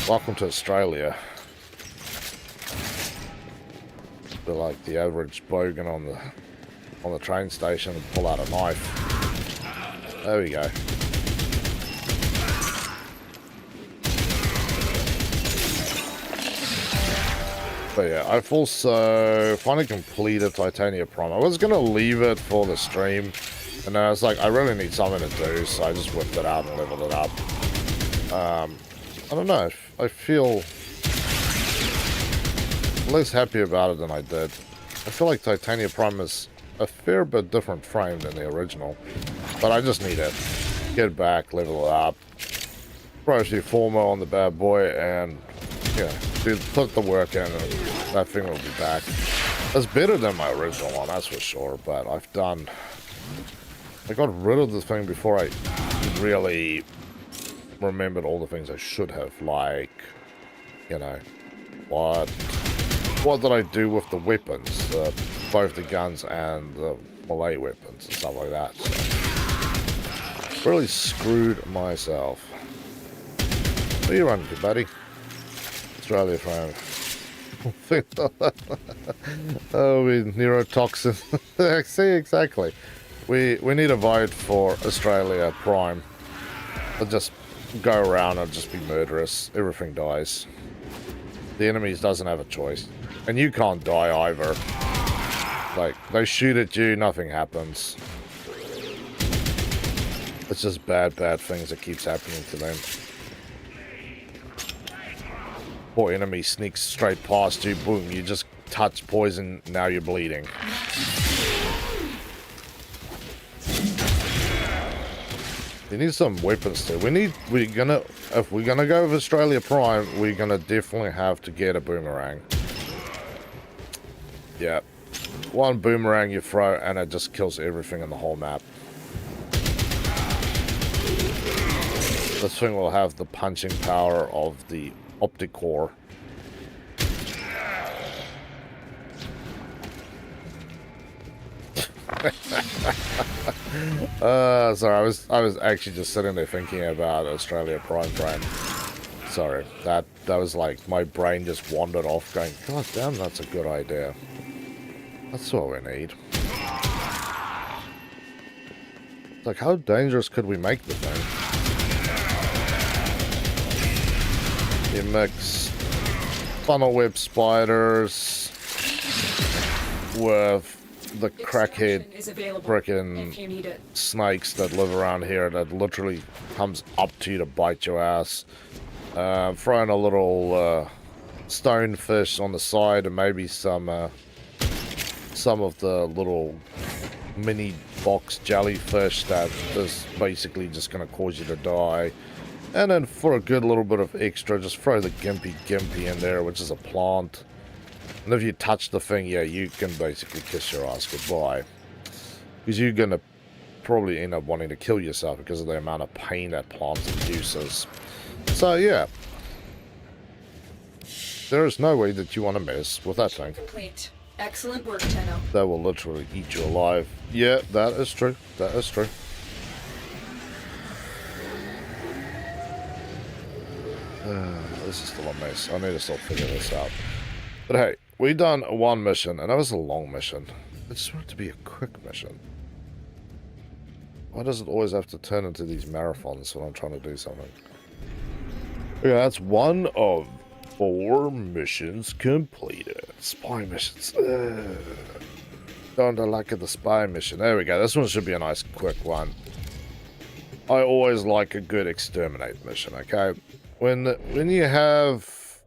Speaker 1: Welcome to Australia. They're like the average bogan on the train station and pull out a knife. There we go. But yeah, I've also finally completed Titania Prime. I was going to leave it for the stream, and then I was like, I really need something to do, so I just whipped it out and leveled it up. I don't know, I feel less happy about it than I did. I feel like Titania Prime is a fair bit different frame than the original, but I just need to get back, level it up, throw a few formo on the bad boy, and yeah, put the work in, and that thing will be back. It's better than my original one, that's for sure, but I got rid of the thing before I really remembered all the things I should have, like, you know, what did I do with the weapons, both the guns and the melee weapons and stuff like that. So, really screwed myself. Where are you running to, buddy? Australia frame. Oh, we neurotoxin. See, exactly. We need a vote for Australia Prime. They'll just go around and just be murderous. Everything dies. The enemies doesn't have a choice. And you can't die either. Like, they shoot at you, nothing happens. It's just bad things that keeps happening to them. Poor enemy sneaks straight past you, boom, you just touch poison, now you're bleeding. You need some weapons too. If we're gonna go with Australia Prime, we're gonna definitely have to get a boomerang. Yeah. One boomerang you throw and it just kills everything in the whole map. This thing will have the punching power of the optic core. Sorry, I was actually just sitting there thinking about Australia Prime frame. Sorry, that was like my brain just wandered off going, God damn, that's a good idea. That's what we need. Like, how dangerous could we make the thing? You mix funnel web spiders with the crackhead frickin' snakes that live around here that literally comes up to you to bite your ass. Throw in a little stonefish on the side and maybe some of the little mini box jellyfish that is basically just going to cause you to die. And then for a good little bit of extra, just throw the Gimpy in there, which is a plant. And if you touch the thing, yeah, you can basically kiss your ass goodbye. Because you're going to probably end up wanting to kill yourself because of the amount of pain that plant induces. So, yeah. There is no way that you want to mess with that thing.
Speaker 2: Complete. Excellent work, Tenno.
Speaker 1: That will literally eat you alive. Yeah, that is true. That is true. This is still a mess. I need to still figure this out. But hey, we done one mission, and that was a long mission. I just want it to be a quick mission. Why does it always have to turn into these marathons when I'm trying to do something? Yeah, that's one of 4 missions completed. Spy missions. Don't lack of the spy mission. There we go. This one should be a nice quick one. I always like a good exterminate mission, okay? When you have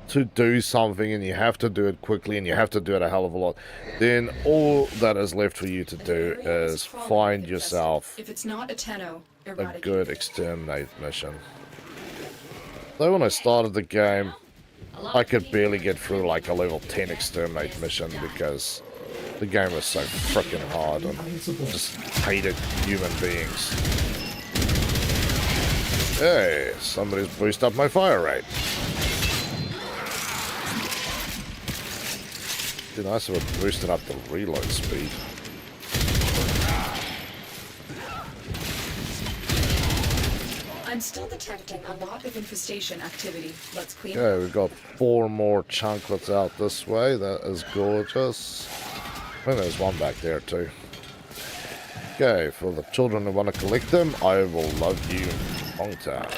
Speaker 1: to do something and you have to do it quickly and you have to do it a hell of a lot, then all that is left for you to do is find yourself
Speaker 2: If it's not a Tenno,
Speaker 1: a
Speaker 2: eradicate
Speaker 1: good
Speaker 2: it.
Speaker 1: exterminate mission. So when I started the game, I could barely get through like a level 10 exterminate mission because the game was so freaking hard and just hated human beings. Hey, somebody's boosted up my fire rate. Be nice if it boosted up the reload speed.
Speaker 2: I'm still detecting a lot of infestation activity. Let's clean
Speaker 1: Okay, we've got 4 more chunklets out this way. That is gorgeous. I think there's one back there too. Okay, for the children who want to collect them, I will love you long time.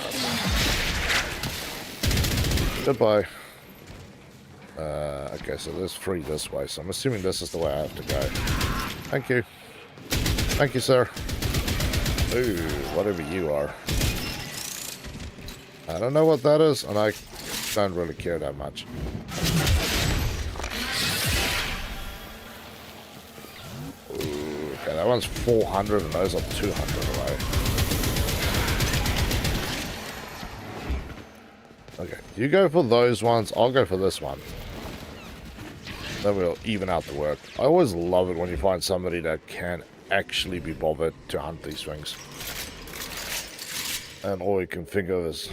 Speaker 1: Goodbye. Okay, so there's 3 this way, so I'm assuming this is the way I have to go. Thank you. Thank you, sir. Ooh, whatever you are. I don't know what that is, and I don't really care that much. Ooh, okay, that one's 400 and those are 200 away. Okay, you go for those ones, I'll go for this one. Then we'll even out the work. I always love it when you find somebody that can actually be bothered to hunt these things. And all you can think of is...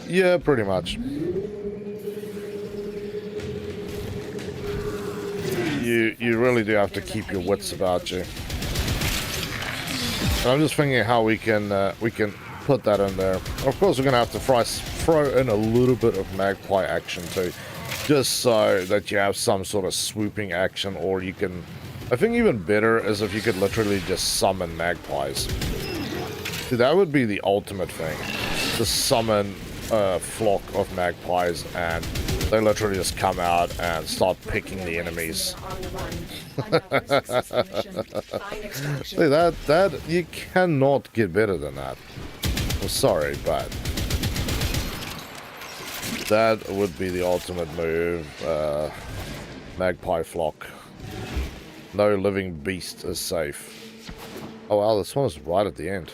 Speaker 1: yeah, pretty much. You really do have to keep your wits about you. And I'm just thinking how we can put that in there. Of course, we're going to have to throw in a little bit of magpie action too. Just so that you have some sort of swooping action, or you can... I think even better is if you could literally just summon magpies. See, that would be the ultimate thing. To summon a flock of magpies and they literally just come out and start picking the enemies. See, that you cannot get better than that. I'm sorry, but that would be the ultimate move. Magpie flock. No living beast is safe. Oh wow, this one is right at the end.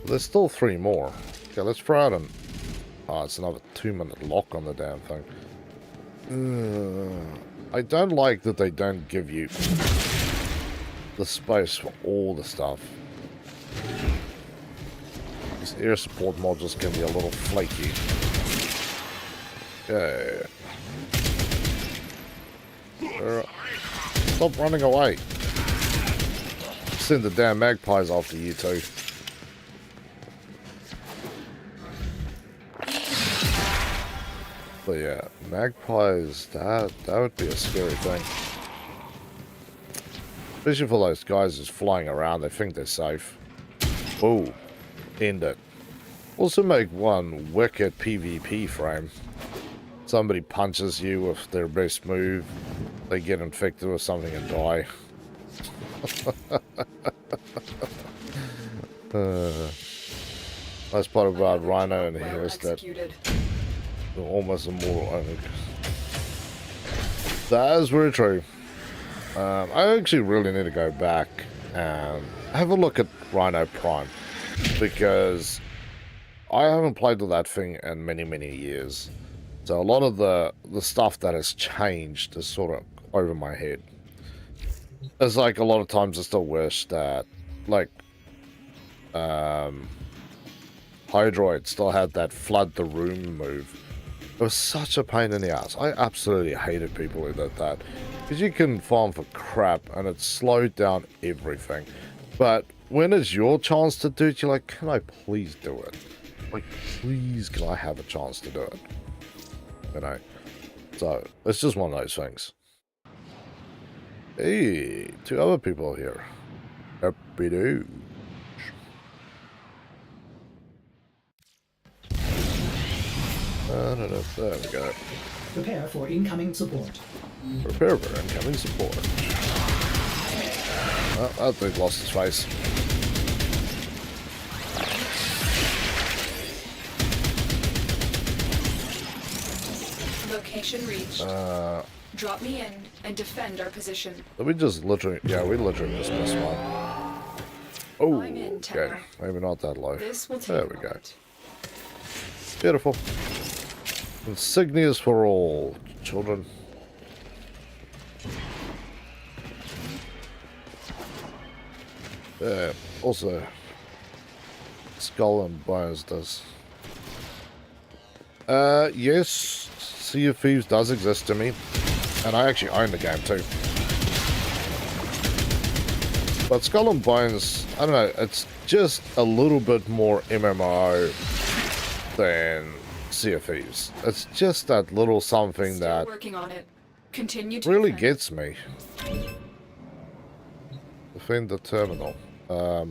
Speaker 1: There's still 3 more. Okay, let's throw out an... oh, it's another 2-minute lock on the damn thing. I don't like that they don't give you the space for all the stuff. These air support modules can be a little flaky. Okay. Stop running away. Send the damn magpies after you two. But yeah, magpies, that would be a scary thing. Especially for those guys just flying around, they think they're safe. Ooh, end it. Also make one wicked PvP frame. Somebody punches you with their best move, they get infected with something and die. That's part about Rhino and here is that almost immortal. That is very true. I actually really need to go back and have a look at Rhino Prime, because I haven't played with that thing in many years. So a lot of the stuff that has changed is sort of over my head. It's like a lot of times I still wish that, like, Hydroid still had that flood the room move. It was such a pain in the ass. I absolutely hated people who did that. Because you can farm for crap and it slowed down everything. But when it's your chance to do it, you're like, can I please do it? Like, please, can I have a chance to do it? You know? So, it's just one of those things. Hey, 2 other people here. Happy do. There we go.
Speaker 5: Prepare for incoming support.
Speaker 1: Prepare for incoming support. Oh, that dude lost his face.
Speaker 2: Location reached. Drop me in and defend our position.
Speaker 1: We just literally, yeah, we literally just missed one. Oh,
Speaker 2: I'm in,
Speaker 1: okay.
Speaker 2: Terra.
Speaker 1: Maybe not that low.
Speaker 2: This will take
Speaker 1: There
Speaker 2: a
Speaker 1: we go.
Speaker 2: moment.
Speaker 1: Beautiful. Insignias for all, children. Also, Skull and Bones does. Yes, Sea of Thieves does exist to me, and I actually own the game too. But Skull and Bones, I don't know, it's just a little bit more MMO than Sea of Thieves. It's just that little something
Speaker 2: Still
Speaker 1: that
Speaker 2: working on it. Continue to
Speaker 1: really
Speaker 2: defend.
Speaker 1: gets me. Defend the terminal. Are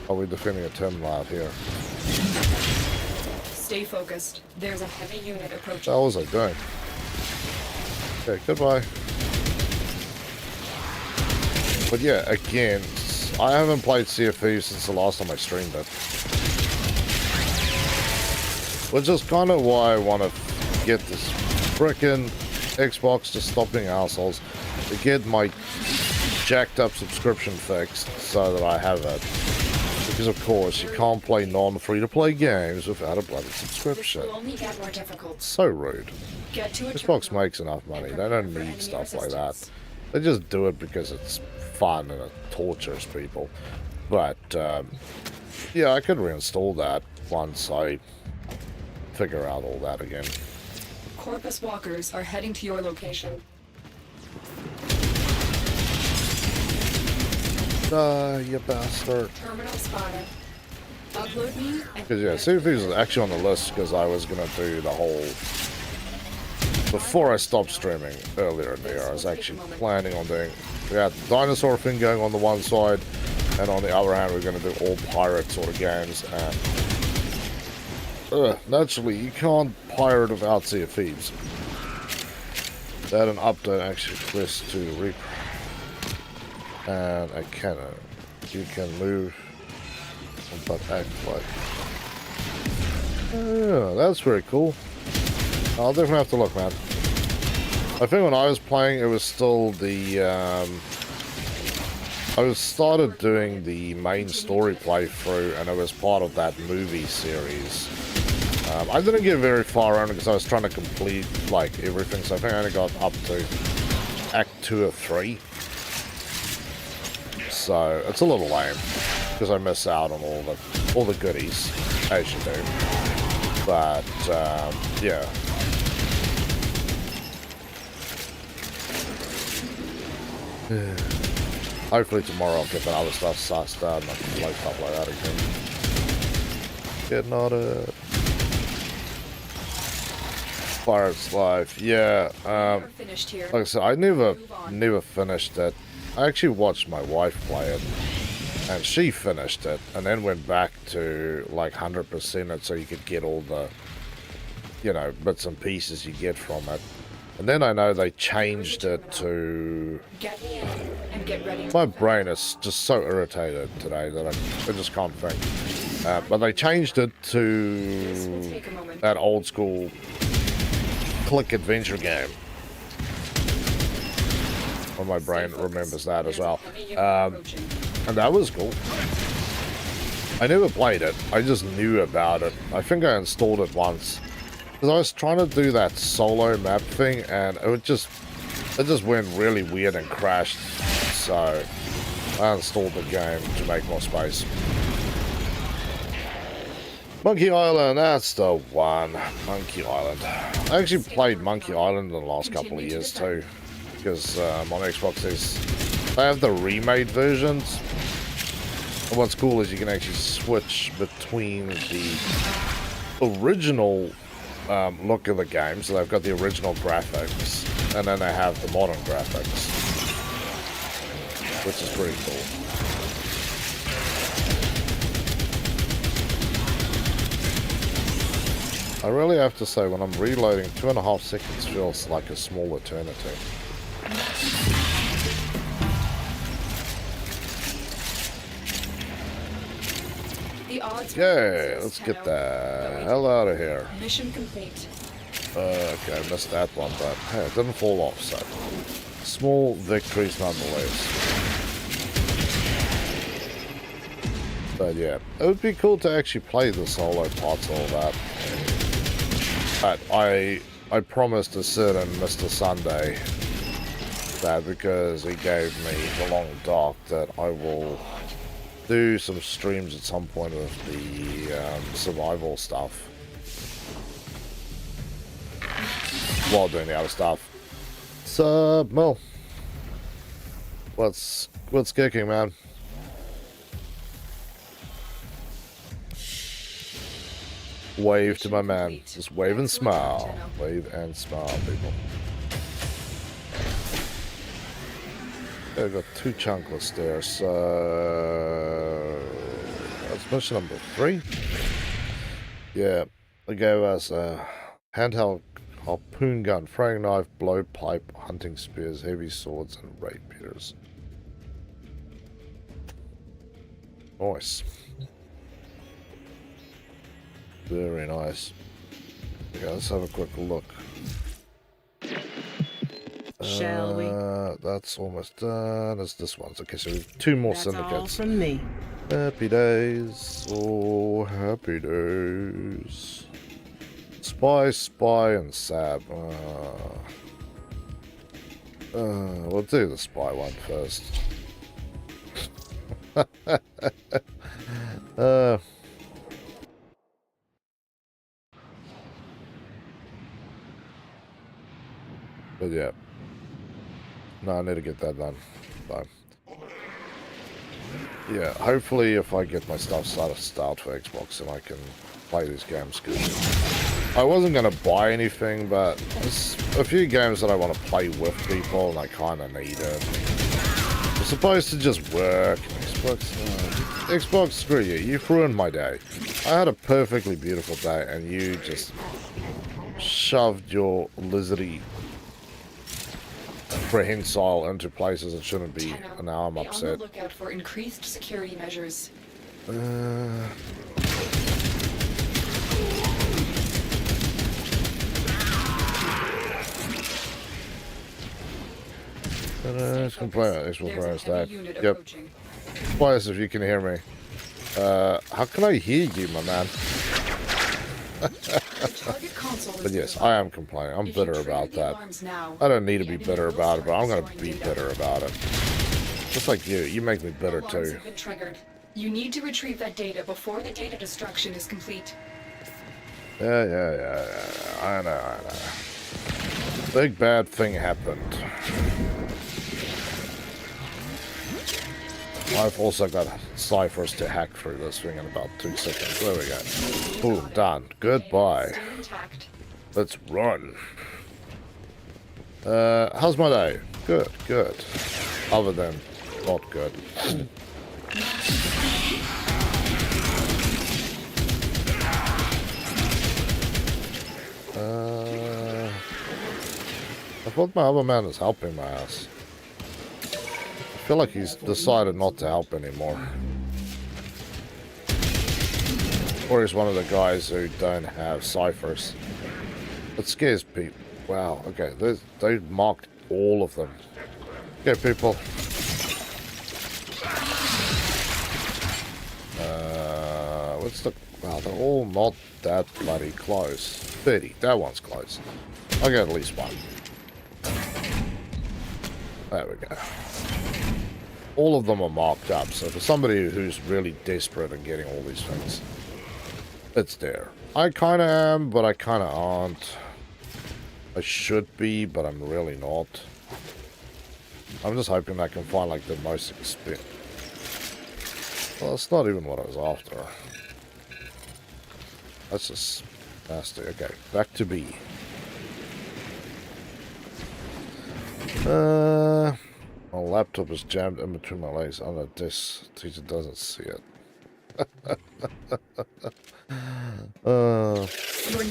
Speaker 1: we defending a terminal out here?
Speaker 2: Stay focused. There's a heavy unit
Speaker 1: What
Speaker 2: approaching.
Speaker 1: the hell was I doing? Okay, goodbye. But yeah, again, I haven't played Sea of Thieves since the last time I streamed it. Which is kind of why I want to get this frickin' Xbox to stop being assholes. To get my jacked up subscription fixed so that I have it. Because of course, you can't play non-free-to-play games without a bloody
Speaker 2: This
Speaker 1: subscription.
Speaker 2: will only get more difficult.
Speaker 1: So rude.
Speaker 2: Get to a
Speaker 1: Xbox
Speaker 2: terminal
Speaker 1: makes enough money.
Speaker 2: and
Speaker 1: They don't
Speaker 2: prepare for
Speaker 1: need
Speaker 2: enemy
Speaker 1: stuff like that.
Speaker 2: resistance.
Speaker 1: They just do it because it's fun and it tortures people. But, yeah, I could reinstall that once I figure out all that again.
Speaker 2: Corpus walkers are heading to your location.
Speaker 1: You bastard.
Speaker 2: Terminal spotted. Upload me and
Speaker 1: Because, yeah, Sea of Thieves is actually on the list because I was going to do the whole... Before I stopped streaming earlier in the year, I was actually planning on doing... We had the dinosaur thing going on the one side, and on the other hand, we're going to do all pirate sort of games, and... naturally, you can't pirate without Sea of Thieves. They had an update actually quest to Reap. And a cannon. You can move, but act like... Oh, that's very cool. I'll definitely have to look, man. I think when I was playing, it was still the, I was started doing the main story playthrough, and it was part of that movie series. I didn't get very far on it because I was trying to complete, like, everything, so I think I only got up to Act 2 or 3. So, it's a little lame, because I miss out on all the goodies, as you do. But, yeah. Hopefully tomorrow I'll get that other stuff sussed out and I can play stuff like that again. Getting on it. Pirate's Life, yeah.
Speaker 2: we're finished here.
Speaker 1: Like I said, I never finished it. I actually watched my wife play it, and she finished it, and then went back to like 100% it so you could get all the, you know, bits and pieces you get from it. And then I know they changed it to...
Speaker 2: Get me in and get ready.
Speaker 1: My brain is just so irritated today that I just can't think. But they changed it
Speaker 2: This will
Speaker 1: to
Speaker 2: take a moment.
Speaker 1: that old school click adventure game. Well, my brain remembers that as well. And that was cool. I never played it. I just knew about it. I think I installed it once. Because I was trying to do that solo map thing, and it just went really weird and crashed. So I installed the game to make more space. Monkey Island, that's the one. Monkey Island. I actually played Monkey Island in the last couple of years too. Because on Xbox they have the remade versions. And what's cool is you can actually switch between the original look of the game. So they've got the original graphics. And then they have the modern graphics. Which is pretty cool. I really have to say, when I'm reloading, 2.5 seconds feels like a small eternity.
Speaker 2: The odds.
Speaker 1: Okay, let's get the hell out of here.
Speaker 2: Mission complete.
Speaker 1: Okay, I missed that one, but hey, it didn't fall off, so small victories nonetheless. But yeah, it would be cool to actually play the solo parts and all that. But I promised a certain Mr. Sunday that because he gave me the long dark that I will do some streams at some point with the survival stuff while doing the other stuff. So, well, what's kicking, man? Wave to my man. Just wave and smile. Wave and smile, people. Okay, I've got 2 chunkless there, so that's mission number 3. Yeah, they gave us a handheld harpoon gun, throwing knife, blowpipe, hunting spears, heavy swords, and rapiers. Nice. Very nice. Okay, let's have a quick look.
Speaker 4: Shall we?
Speaker 1: That's almost done. It's this one's okay. So we have 2 more
Speaker 4: That's all
Speaker 1: syndicates.
Speaker 4: from me.
Speaker 1: Happy days. Oh, happy days. Spy, and Sab. We'll do the spy one first. But yeah. No, I need to get that done. So, yeah, hopefully if I get my stuff start for Xbox then I can play these games. Cause I wasn't going to buy anything, but there's a few games that I want to play with people and I kind of need it. It's supposed to just work. Xbox, screw you. You've ruined my day. I had a perfectly beautiful day and you just shoved your lizardy prehensile into places it shouldn't be, and now I'm upset.
Speaker 2: Be on the lookout for increased security measures. Yep. Twice if you can hear me. How can I hear you, my man? But yes, I am complaining. I'm bitter about that. I don't need to be bitter about it, but I'm going to be bitter about it. Just like you. You make me bitter too. You need to retrieve that data before the data destruction is complete.
Speaker 1: Yeah. I know. Big bad thing happened. I've also got ciphers to hack through this thing in about 2 seconds. There we go. Boom, done. Goodbye. Let's run. How's my day? Good. Other than not good. I thought my other man is helping my ass. I feel like he's decided not to help anymore. Or he's one of the guys who don't have ciphers. It scares people. Wow, okay, they marked all of them. Okay, people. What's the... Wow, they're all not that bloody close. 30, that one's close. I'll get at least one. There we go. All of them are marked up, so for somebody who's really desperate and getting all these things, it's there. I kind of am, but I kind of aren't. I should be, but I'm really not. I'm just hoping I can find like the most expensive. Well, that's not even what I was after. That's just nasty. Okay, back to B. My laptop is jammed in between my legs on a disk. Teacher doesn't see it.
Speaker 2: You're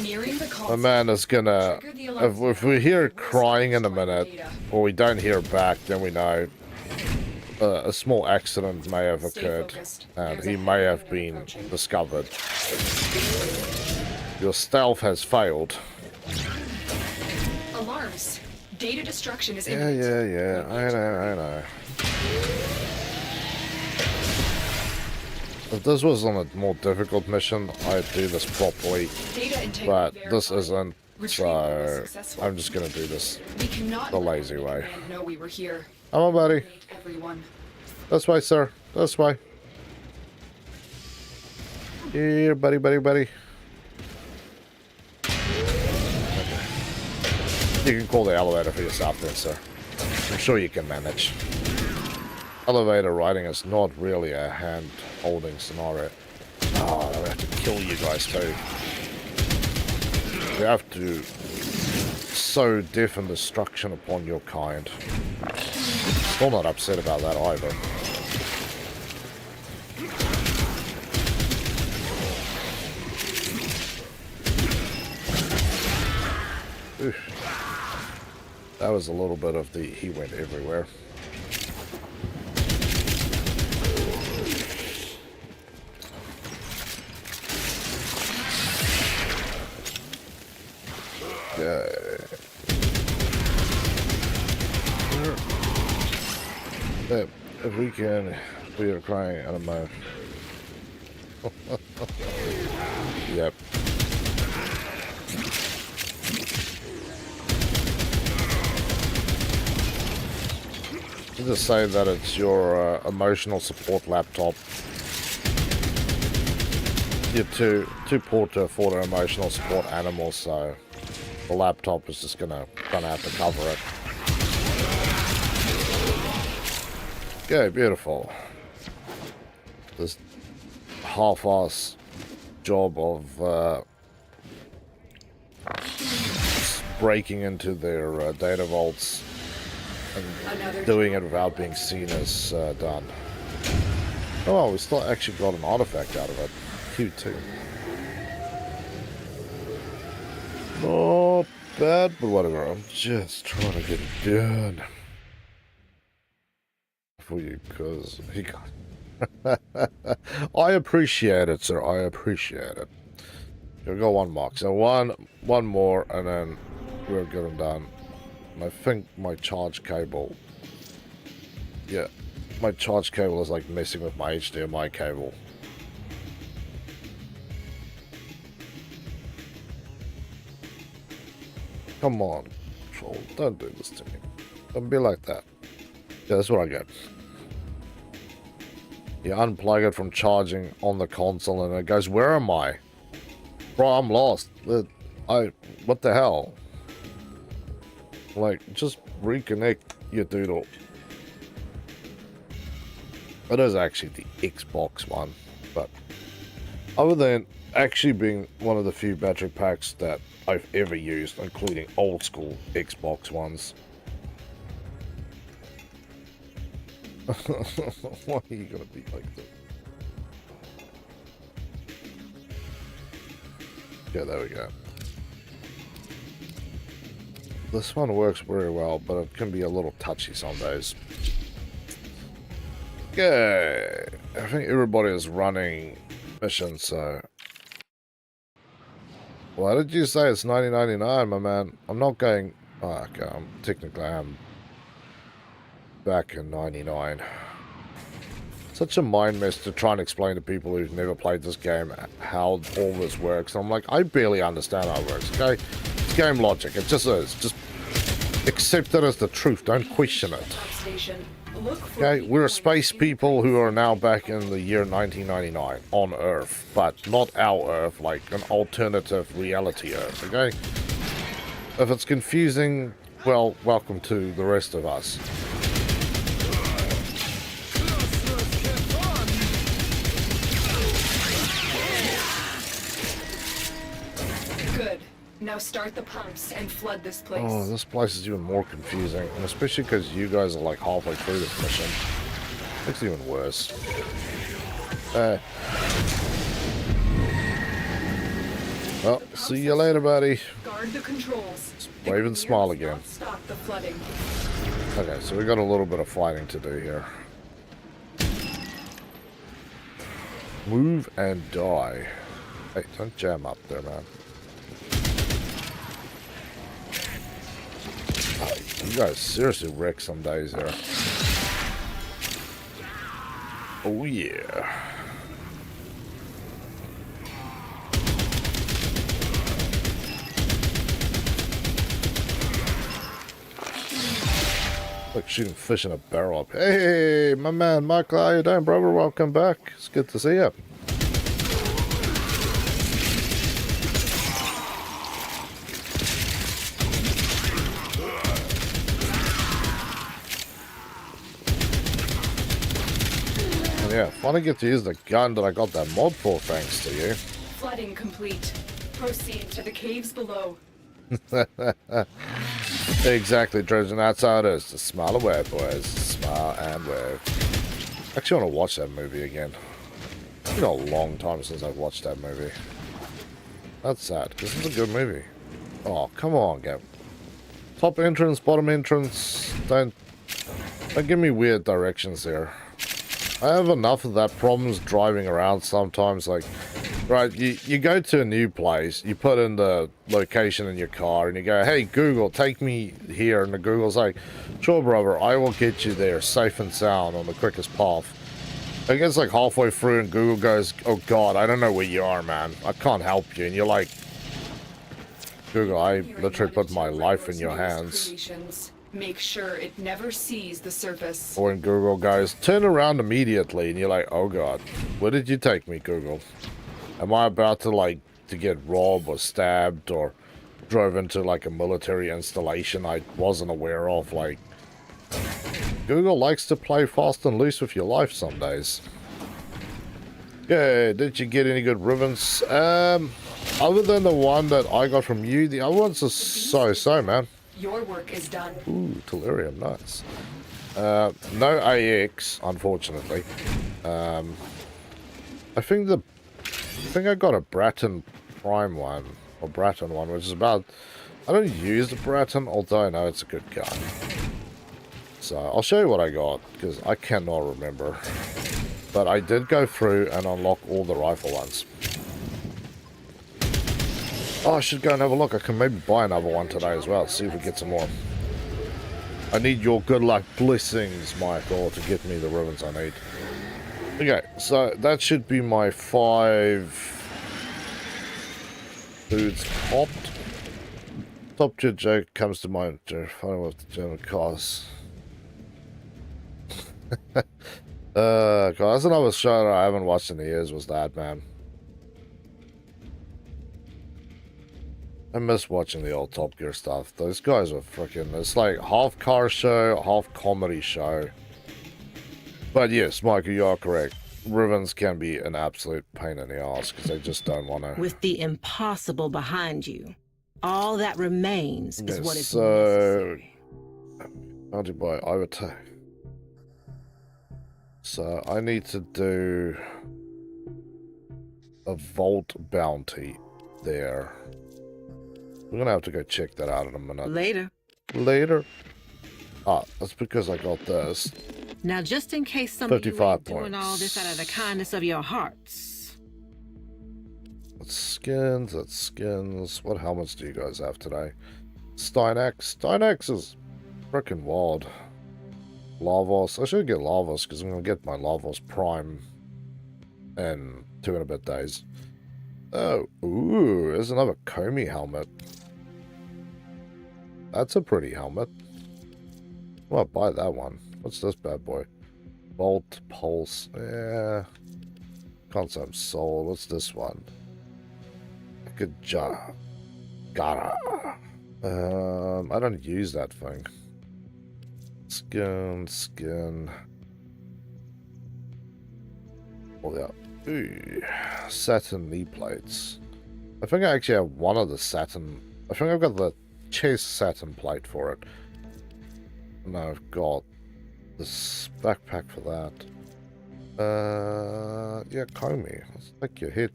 Speaker 2: nearing the
Speaker 1: my man is gonna... If we hear crying in a minute, or we don't hear back, then we know a small accident may have occurred, and he may have been discovered. Your stealth has failed.
Speaker 2: Alarms. Data destruction is
Speaker 1: Yeah,
Speaker 2: imminent.
Speaker 1: I know. If this was on a more difficult mission, I'd do this properly, but this isn't, so I'm just gonna do this the lazy way.
Speaker 2: Know we were here.
Speaker 1: Come on, buddy.
Speaker 2: Everyone.
Speaker 1: This way, sir. This way. Here, buddy. Okay. You can call the elevator for yourself then, sir. I'm sure you can manage. Elevator riding is not really a hand-holding scenario. Oh, I have to kill you guys too. You have to sow death and destruction upon your kind. Still not upset about that either. Oof. That was a little bit of the he went everywhere. If we can, we are crying out of my. Yep. Just say that it's your emotional support laptop. You're too poor to afford an emotional support animal, so the laptop is just gonna have to cover it. Okay, beautiful. This half-ass job of breaking into their data vaults and doing it without being seen as done. Oh well, we still actually got an artifact out of it. Cute too. Not bad, but whatever. I'm just trying to get it done for you, because he got. I appreciate it, sir. I appreciate it. You'll go one mark. So one more, and then we're good and done. And I think my charge cable. Yeah, my charge cable is like messing with my HDMI cable. Come on, troll. Don't do this to me. Don't be like that. Yeah, that's what I get. You unplug it from charging on the console and it goes, where am I? Bro, I'm lost. What the hell? Like, just reconnect your doodle. It is actually the Xbox one, but other than actually being one of the few battery packs that I've ever used, including old school Xbox ones. Why are you gonna be like that? Yeah, there we go. This one works very well, but it can be a little touchy some days. Okay, I think everybody is running missions, so... Why did you say it's 1999, my man? I'm not going... Oh, okay, technically I am back in 99. Such a mind mess to try and explain to people who've never played this game how all this works. And I'm like, I barely understand how it works, okay? It's game logic, it just is. Just accept it as the truth, don't question it. Okay, we're space people who are now back in the year 1999 on Earth, but not our Earth, like an alternative reality Earth, okay? If it's confusing, well, welcome to the rest of us.
Speaker 2: Good. Now start the pumps and flood this place.
Speaker 1: Oh, this place is even more confusing, and especially because you guys are like halfway through this mission. Makes it even worse. Well, see you later, buddy.
Speaker 2: Guard the controls.
Speaker 1: Wave and smile again.
Speaker 2: Stop the flooding.
Speaker 1: Okay, so we got a little bit of fighting to do here. Move and die. Hey, don't jam up there, man. Oh, you guys seriously wreck some days here. Oh, yeah. Like shooting fish in a barrel. Hey, my man, Michael, how you doing, brother? Welcome back. It's good to see you. And yeah, finally get to use the gun that I got that mod for, thanks to you.
Speaker 2: Flooding complete. Proceed to the caves below.
Speaker 1: Exactly, Trojan. That's how it is. Just smile away, boys. Smile and wave. Actually, want to watch that movie again. It's been a long time since I've watched that movie. That's sad, because it's a good movie. Oh, come on, Gab. Top entrance, bottom entrance. Don't give me weird directions there. I have enough of that problems driving around sometimes. Like, right, you go to a new place, you put in the location in your car, and you go, hey, Google, take me here. And the Google's like, sure, brother, I will get you there safe and sound on the quickest path. It gets like halfway through, and Google goes, oh, God, I don't know where you are, man. I can't help you. And you're like, Google, I literally put my life in your hands.
Speaker 2: Make sure it never sees the surface.
Speaker 1: Or when Google goes, turn around immediately, and you're like, oh God, where did you take me, Google? Am I about to get robbed or stabbed or drove into like a military installation I wasn't aware of? Like, Google likes to play fast and loose with your life some days. Yeah, did you get any good ribbons? Other than the one that I got from you, the other ones are so, man.
Speaker 2: Your work is done.
Speaker 1: Ooh, Tellurium, nice. No AX, unfortunately. I think I got a Bratton Prime one, or Bratton one, which is about... I don't use the Bratton, although I know it's a good gun. So, I'll show you what I got, because I cannot remember. But I did go through and unlock all the rifle ones. Oh, I should go and have a look. I can maybe buy another one today as well. See if we get some more. I need your good luck blessings, Michael, to get me the ribbons I need. Okay, so that should be my 5 foods popped. Top tier joke comes to mind. Funny with the German cars. God, that's another show that I haven't watched in years, was that, man. I miss watching the old Top Gear stuff. Those guys are freaking... It's like half car show, half comedy show. But yes, Michael, you are correct. Ribbons can be an absolute pain in the ass because they just don't want to...
Speaker 4: With the impossible behind you, all that remains is what is
Speaker 1: so...
Speaker 4: necessary.
Speaker 1: How do you buy overtake? So I need to do a vault bounty there. We're gonna have to go check that out in a minute. Later. Ah, that's because I got this.
Speaker 4: Now, just in case some of you
Speaker 1: 55
Speaker 4: ain't doing all this out of the kindness of your hearts.
Speaker 1: That's skins. What helmets do you guys have today? Steinax is freaking wild. Lavos. I should get Lavos because I'm gonna get my Lavos Prime in 2 and a bit days. Oh, ooh, there's another Comey helmet. That's a pretty helmet. I might buy that one. What's this bad boy? Bolt, Pulse. Yeah. Concept Soul. What's this one? Good job. Gotta. I don't use that thing. Skin. Oh, yeah. Ooh. Satin knee plates. I think I actually have one of the satin. I think I've got the chest satin plate for it. And I've got this backpack for that. Yeah, Comey. Let's take your hit.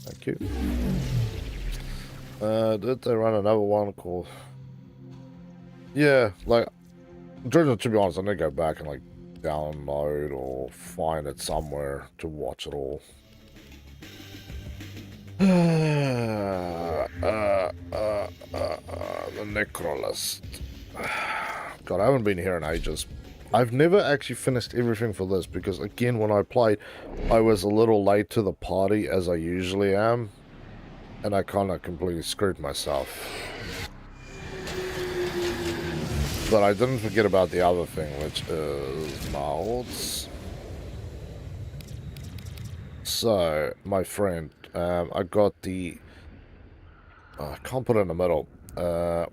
Speaker 1: Thank you. Did they run another one called... Yeah, like, to be honest, I need to go back and, like, download or find it somewhere to watch it all. The Necrolist. God, I haven't been here in ages. I've never actually finished everything for this because, again, when I played, I was a little late to the party, as I usually am, and I kind of completely screwed myself. But I didn't forget about the other thing, which is mods. So, my friend, I got the... I can't put it in the middle.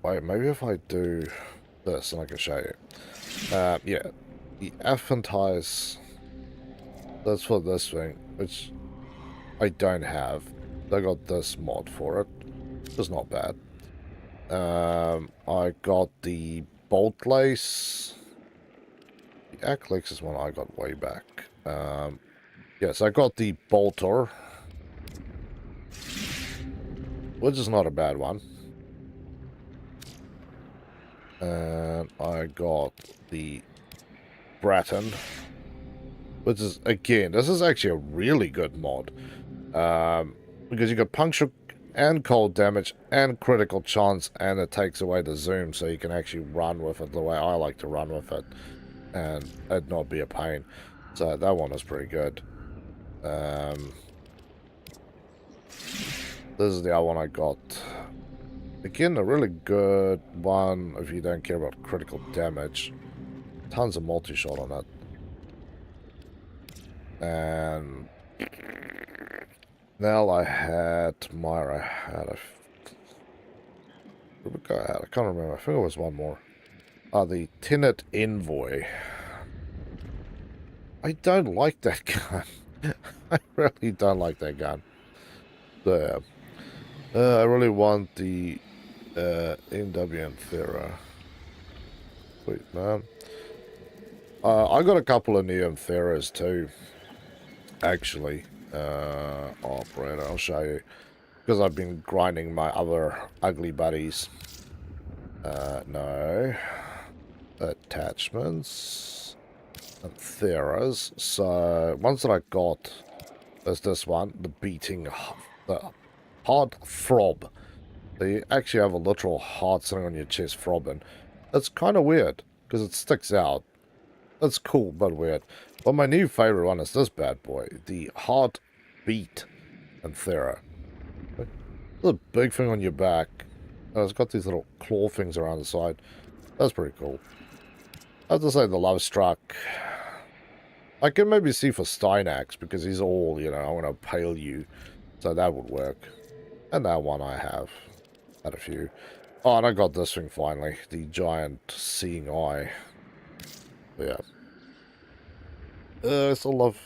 Speaker 1: Wait, maybe if I do this and I can show you. Yeah, the Aphantize, that's for this thing, which I don't have. I got this mod for it. It's not bad. I got the Bolt Lace. The Aclex is one I got way back. Yes, I got the Bolter, which is not a bad one. And I got the Bratton, which is, again, this is actually a really good mod. Because you got puncture and cold damage and critical chance, and it takes away the zoom, so you can actually run with it the way I like to run with it, and it not be a pain. So that one is pretty good. This is the other one I got. Again, a really good one if you don't care about critical damage. Tons of multi-shot on it. And now I had Myra. I can't remember. I think it was one more. The Tenet Envoy. I don't like that gun. I really don't like that gun. So, I really want the NW and Thera. Wait, man. I got a couple of new Theras too, actually. Operator, I'll show you. Because I've been grinding my other ugly buddies. No. Attachments. And Theras. So, ones that I got is this one. The beating, the heart throb. They actually have a literal heart sitting on your chest throbbing. It's kind of weird, because it sticks out. That's cool, but weird. But my new favorite one is this bad boy. The Heart Beat and Thera. There's a big thing on your back. And it's got these little claw things around the side. That's pretty cool. I have to say the Love Struck. I can maybe see for Steinax, because he's all, you know, I want to pale you. So that would work. And that one I have. Had a few. Oh, and I got this thing finally. The Giant Seeing Eye. But yeah. I still love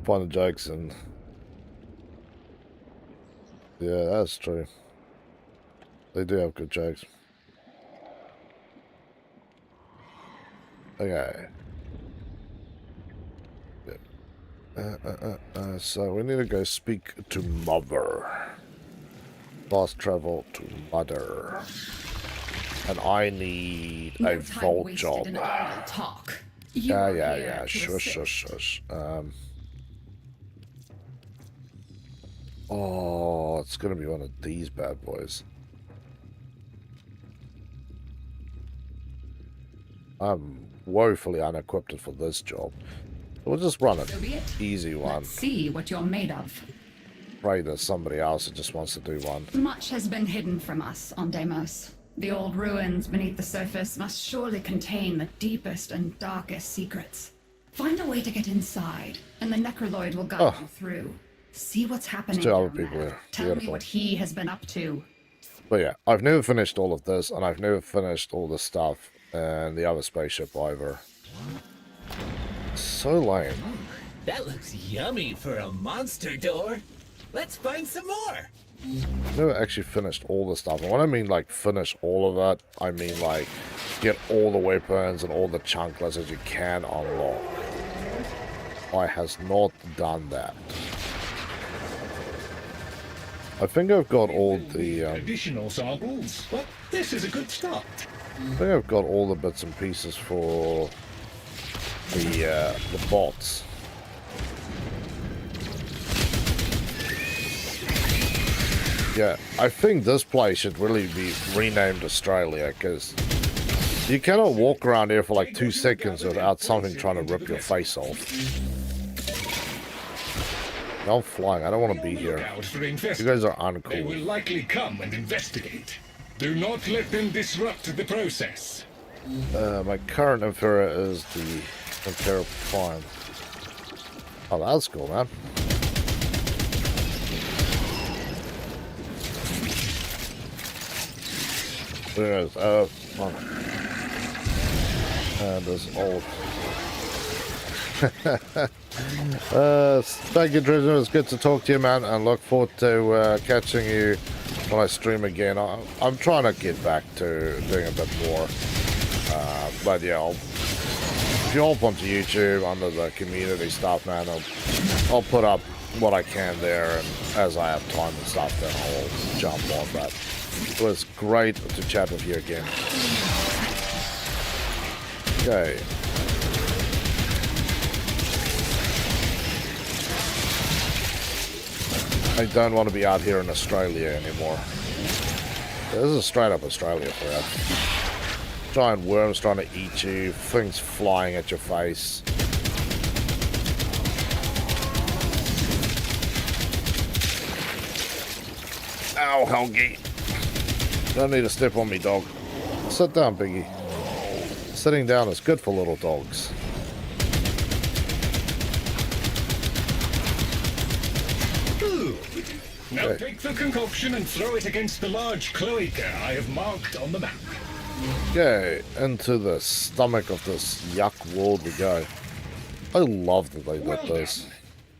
Speaker 1: finding jokes and... Yeah, that's true. They do have good jokes. Okay. Yeah. So we need to go speak to Mother. Fast travel to Mother. And I need a vault job. Yeah. Shush. Oh, it's gonna be one of these bad boys. I'm woefully unequipped for this job. We'll just run it. Easy one.
Speaker 2: Let's see what you're made of.
Speaker 1: Pray there's somebody else that just wants to do one.
Speaker 2: Much has been hidden from us on Deimos. The old ruins beneath the surface must surely contain the deepest and darkest secrets. Find a way to get inside, and the Necroloid will guide you through. See what's happening down there. Tell me what he has been up to.
Speaker 1: But yeah, I've never finished all of this, and I've never finished all the stuff and the other spaceship either. So lame.
Speaker 5: That looks yummy for a monster door. Let's find some more.
Speaker 1: Never actually finished all the stuff. And when I mean like finish all of it, I mean like get all the weapons and all the chunklets that you can unlock. I has not done that. I think I've got all the
Speaker 5: additional samples, but this is a good start.
Speaker 1: I think I've got all the bits and pieces for the bots. Yeah, I think this place should really be renamed Australia, because you cannot walk around here for like 2 seconds without something trying to rip your face off. I'm flying. I don't want to be here. You guys are uncool.
Speaker 6: They will likely come and investigate. Do not let them disrupt the process.
Speaker 1: My current inferior is the Imperial Prime. Oh, that's cool, man. There it is. And this old. Thank you, Drizzle. It's good to talk to you, man, and look forward to catching you when I stream again. I'm trying to get back to doing a bit more. But yeah, if you hop onto YouTube under the community stuff, man, I'll put up what I can there, and as I have time and stuff, then I'll jump on. But it was great to chat with you again. Okay. I don't want to be out here in Australia anymore. This is straight up Australia for you. Giant worms trying to eat you, things flying at your face. Ow, Helgi. Don't need to step on me, dog. Sit down, Biggie. Sitting down is good for little dogs.
Speaker 6: Now take the concoction and throw it against the large cloaca I have marked on the map.
Speaker 1: Okay, into the stomach of this yuck world we go. I love that they did this.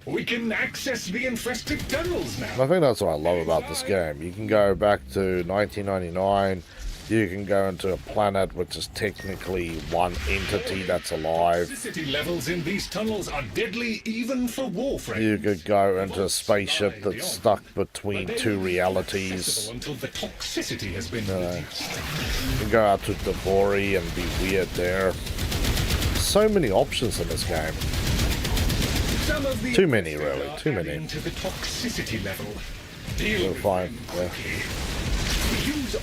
Speaker 6: We can access the infested tunnels now.
Speaker 1: I think that's what I love about this game. You can go back to 1999. You can go into a planet which is technically one entity that's alive.
Speaker 6: Toxicity levels in these tunnels are deadly even for Warframe.
Speaker 1: You could go into a spaceship that's stuck between two realities.
Speaker 6: Until the toxicity has been reduced.
Speaker 1: You can go out to Devori and be weird there. So many options in this game. Too many, really. Too many.
Speaker 6: Into the toxicity level.
Speaker 1: We're fine. Yeah.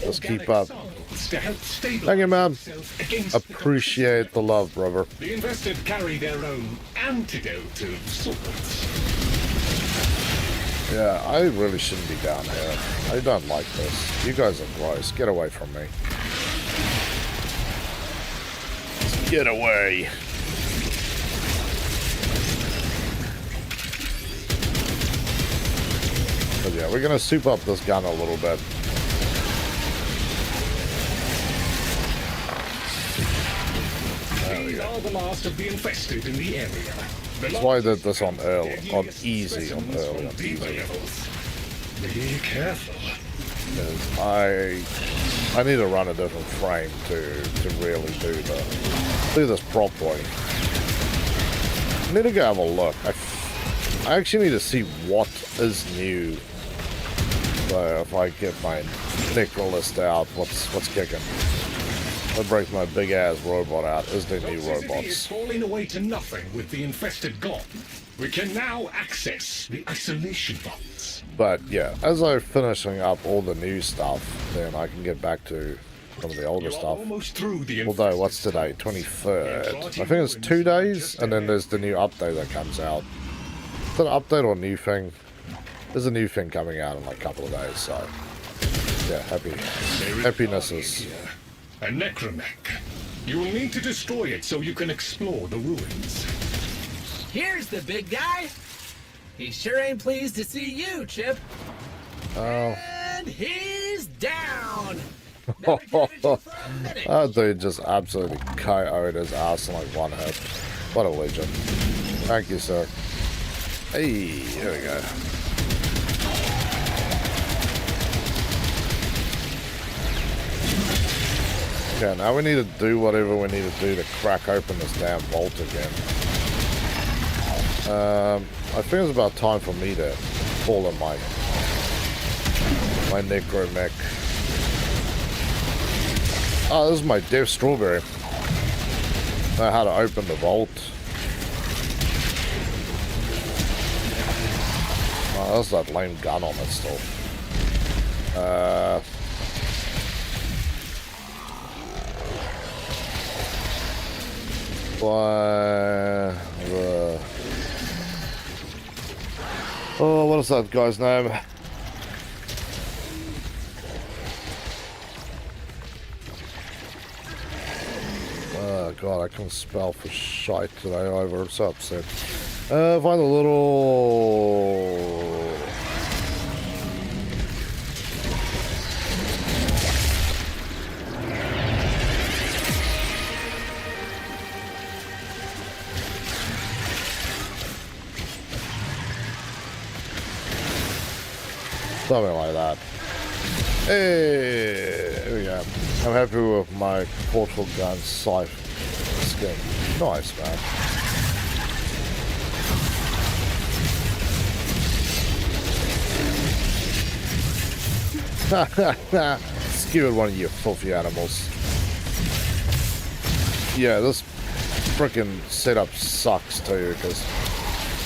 Speaker 1: Let's keep up. Thank you, man. Appreciate the love, brother.
Speaker 6: The invested carry their own antidote of sorts.
Speaker 1: Yeah, I really shouldn't be down here. I don't like this. You guys are gross. Get away from me. Get away. But yeah, we're gonna soup up this gun a little bit.
Speaker 6: These are the last of the infested in the area.
Speaker 1: That's why I did this on early, on easy, on early, on easy.
Speaker 6: Be careful.
Speaker 1: I need to run a different frame to really do this properly. I need to go have a look. I actually need to see what is new. So if I get my Necro list out, what's kicking? I break my big ass robot out. Is there new robots?
Speaker 6: Is falling away to nothing with the infested gone. We can now access the isolation box.
Speaker 1: But yeah, as I'm finishing up all the new stuff, then I can get back to some of the older stuff.
Speaker 6: Almost through the
Speaker 1: Although, what's today? 23rd. I think it's 2 days, and then there's the new update that comes out. Is that an update or a new thing? There's a new thing coming out in like a couple of days, so yeah, happinesses.
Speaker 6: A necromech. You will need to destroy it so you can explore the ruins.
Speaker 5: Here's the big guy. He sure ain't pleased to see you, Chip.
Speaker 1: Oh.
Speaker 5: And he's down.
Speaker 1: That dude just absolutely KO'd his ass in like one hit. What a legend. Thank you, sir. Hey, here we go. Okay, now we need to do whatever we need to do to crack open this damn vault again. I think it's about time for me to call in my necromech. Oh, this is my Death Strawberry. Know how to open the vault. How's that lame gun on it still? Oh, what is that guy's name? Oh god, I can't spell for shite today either. I'm so upset. Find a little... something like that. Hey, here we go. I'm happy with my portable gun scythe skin. Nice, man. Skewered one of you filthy animals. Yeah, this freaking setup sucks too, because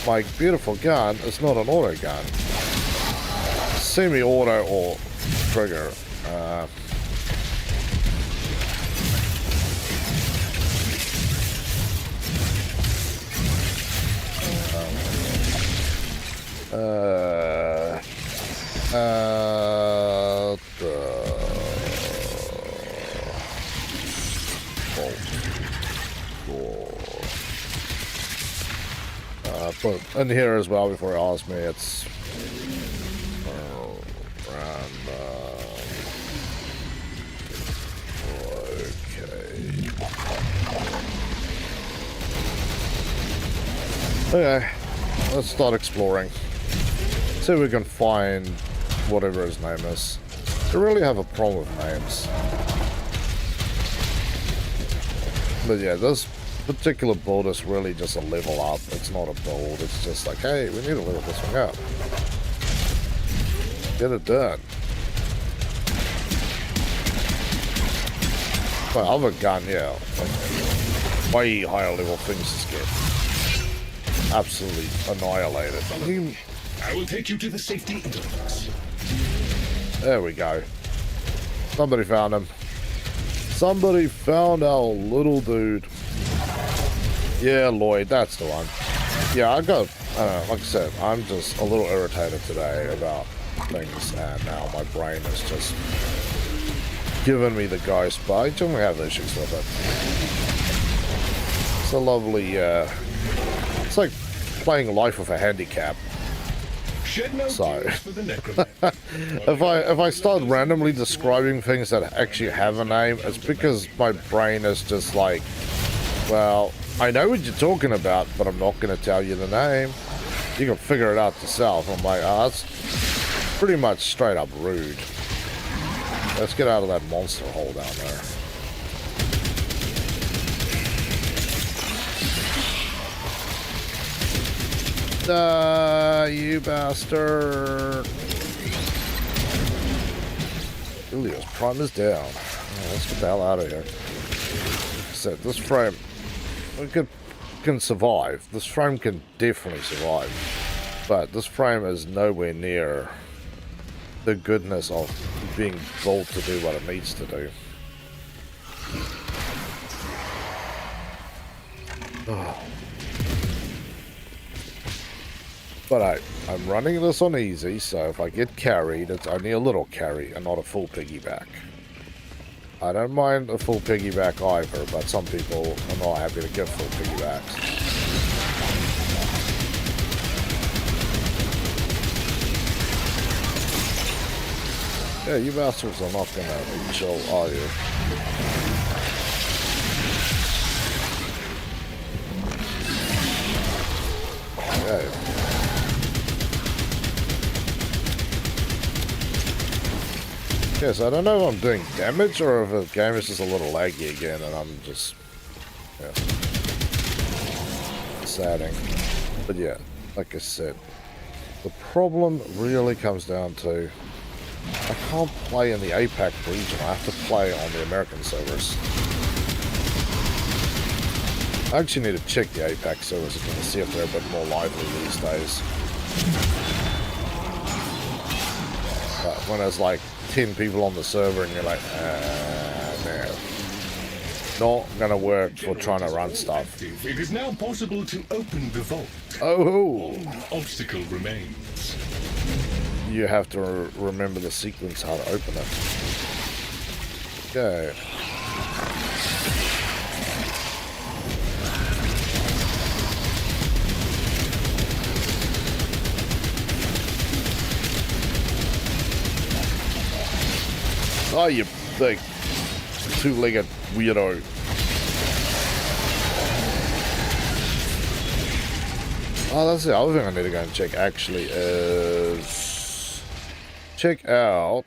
Speaker 1: my beautiful gun is not an auto gun. Semi-auto or trigger. But in here as well, before you ask me, it's okay, let's start exploring. See if we can find whatever his name is. I really have a problem with names. But yeah, this particular build is really just a level up. It's not a build. It's just like, hey, we need to level this thing up. Get it done. My other gun, yeah, like way higher level things just get absolutely annihilated.
Speaker 6: I will take you to the safety interface.
Speaker 1: There we go. Somebody found him. Somebody found our little dude. Yeah, Lloyd, that's the one. Yeah, I got, like I said, I'm just a little irritated today about things, and now my brain is just giving me the ghost, but I don't have issues with it. It's a lovely, it's like playing life with a handicap. So, if I start randomly describing things that actually have a name, it's because my brain is just like, well, I know what you're talking about, but I'm not going to tell you the name. You can figure it out yourself. I'm like, oh, that's pretty much straight up rude. Let's get out of that monster hole down there. You bastard. Ilios Prime is down. Oh, let's get the hell out of here. So this frame, we can survive. This frame can definitely survive. But this frame is nowhere near the goodness of being built to do what it needs to do. Oh. But I'm running this on easy, so if I get carried, it's only a little carry and not a full piggyback. I don't mind a full piggyback either, but some people are not happy to give full piggybacks. Yeah, you bastards are not gonna be chill, are you? Okay. Yes, I don't know if I'm doing damage or if the game is just a little laggy again and I'm just, yeah, sadding. But yeah, like I said, the problem really comes down to I can't play in the APAC region. I have to play on the American servers. I actually need to check the APAC servers again to see if they're a bit more lively these days. when there's like 10 people on the server and you're like, no. Not gonna work for trying to run stuff.
Speaker 6: It is now possible to open the vault.
Speaker 1: Oh!
Speaker 6: One obstacle remains.
Speaker 1: You have to remember the sequence how to open it. Okay. Oh, you big two-legged weirdo. Oh, that's the other thing I need to go and check actually is check out.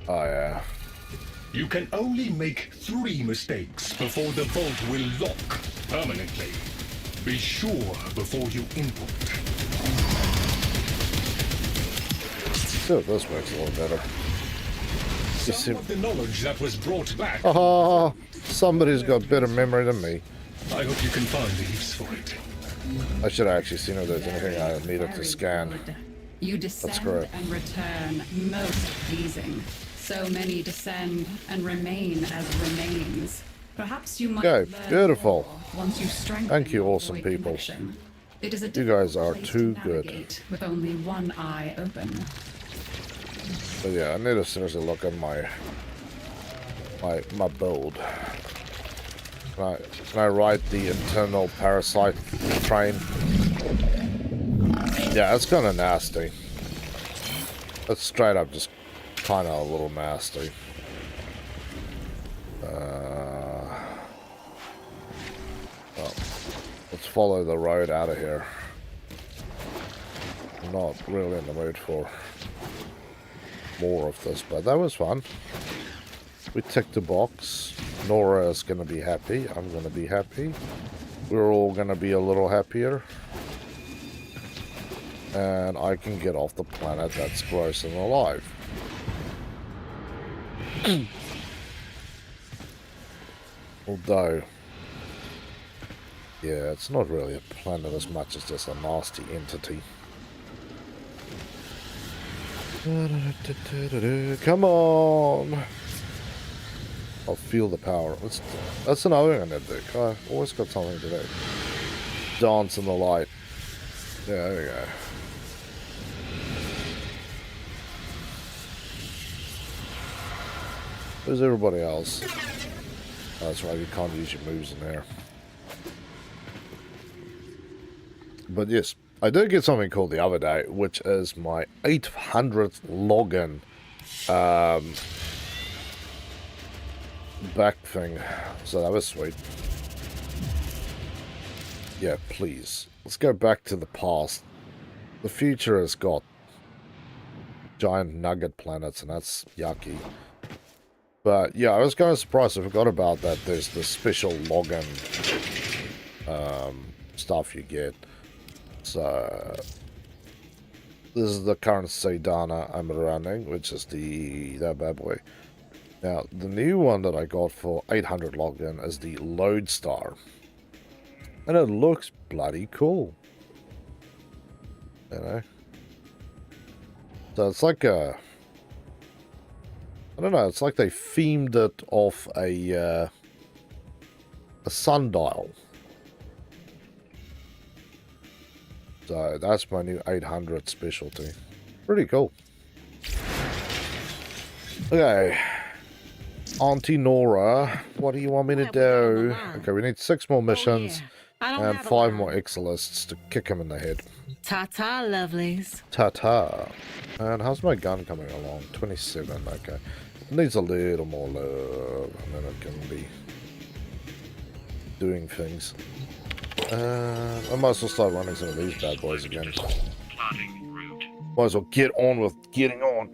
Speaker 1: Oh yeah.
Speaker 6: You can only make 3 mistakes before the vault will lock permanently. Be sure before you input.
Speaker 1: So this works a little better.
Speaker 6: Some of the knowledge that was brought back.
Speaker 1: Oh, somebody's got better memory than me.
Speaker 6: I hope you can find a use for it.
Speaker 1: I should have actually seen if there's anything I needed to
Speaker 2: Very
Speaker 1: scan.
Speaker 2: good. You descend
Speaker 1: correct.
Speaker 2: and return, most pleasing. So many descend and remain as remains. Perhaps you might
Speaker 1: Okay,
Speaker 2: learn
Speaker 1: beautiful.
Speaker 2: more once you strengthen
Speaker 1: Thank you,
Speaker 2: your
Speaker 1: awesome
Speaker 2: void
Speaker 1: people.
Speaker 2: connection. It is a
Speaker 1: You guys are
Speaker 2: difficult place
Speaker 1: too
Speaker 2: to
Speaker 1: good.
Speaker 2: navigate with only one eye open.
Speaker 1: But yeah, I need to seriously look at my build. Can I write the internal parasite frame? Yeah, it's kind of nasty. It's straight up just kind of a little nasty. Well, let's follow the road out of here. I'm not really in the mood for more of this, but that was fun. We ticked the box. Nora is going to be happy. I'm going to be happy. We're all going to be a little happier. And I can get off the planet that's gross and alive. Although, yeah, it's not really a planet as much as just a nasty entity. Come on! I'll feel the power. That's another thing I need to do. I always got something to do. Dance in the light. Yeah, there we go. Where's everybody else? Oh, that's right, you can't use your moves in there. But yes, I did get something cool the other day, which is my 800th login back thing. So that was sweet. Yeah, please. Let's go back to the past. The future has got giant nugget planets, and that's yucky. But yeah, I was kind of surprised. I forgot about that. There's the special login stuff you get. So this is the current Sedana I'm running, which is that bad boy. Now the new one that I got for 800 login is the Lodestar, and it looks bloody cool. You know, so it's like a, I don't know, it's like they themed it off a sundial. So that's my new 800 specialty. Pretty cool. Okay. Auntie Nora, what do you want me to do? Okay, we need 6 more missions and 5 more Exilists to kick him in the head.
Speaker 4: Ta-ta, lovelies.
Speaker 1: Ta-ta. And how's my gun coming along? 27, okay. It needs a little more love, and then it can be doing things. I might as well start running some of these bad boys again. Might as well get on with getting on.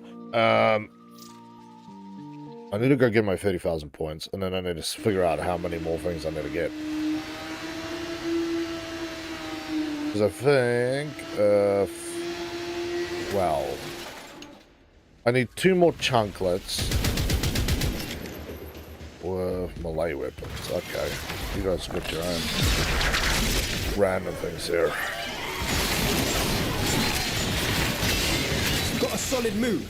Speaker 1: I need to go get my 30,000 points, and then I need to figure out how many more things I need to get. Because I think, well, I need 2 more chunklets with melee weapons. Okay, you guys got your own random things here.
Speaker 5: Got a
Speaker 7: solid move.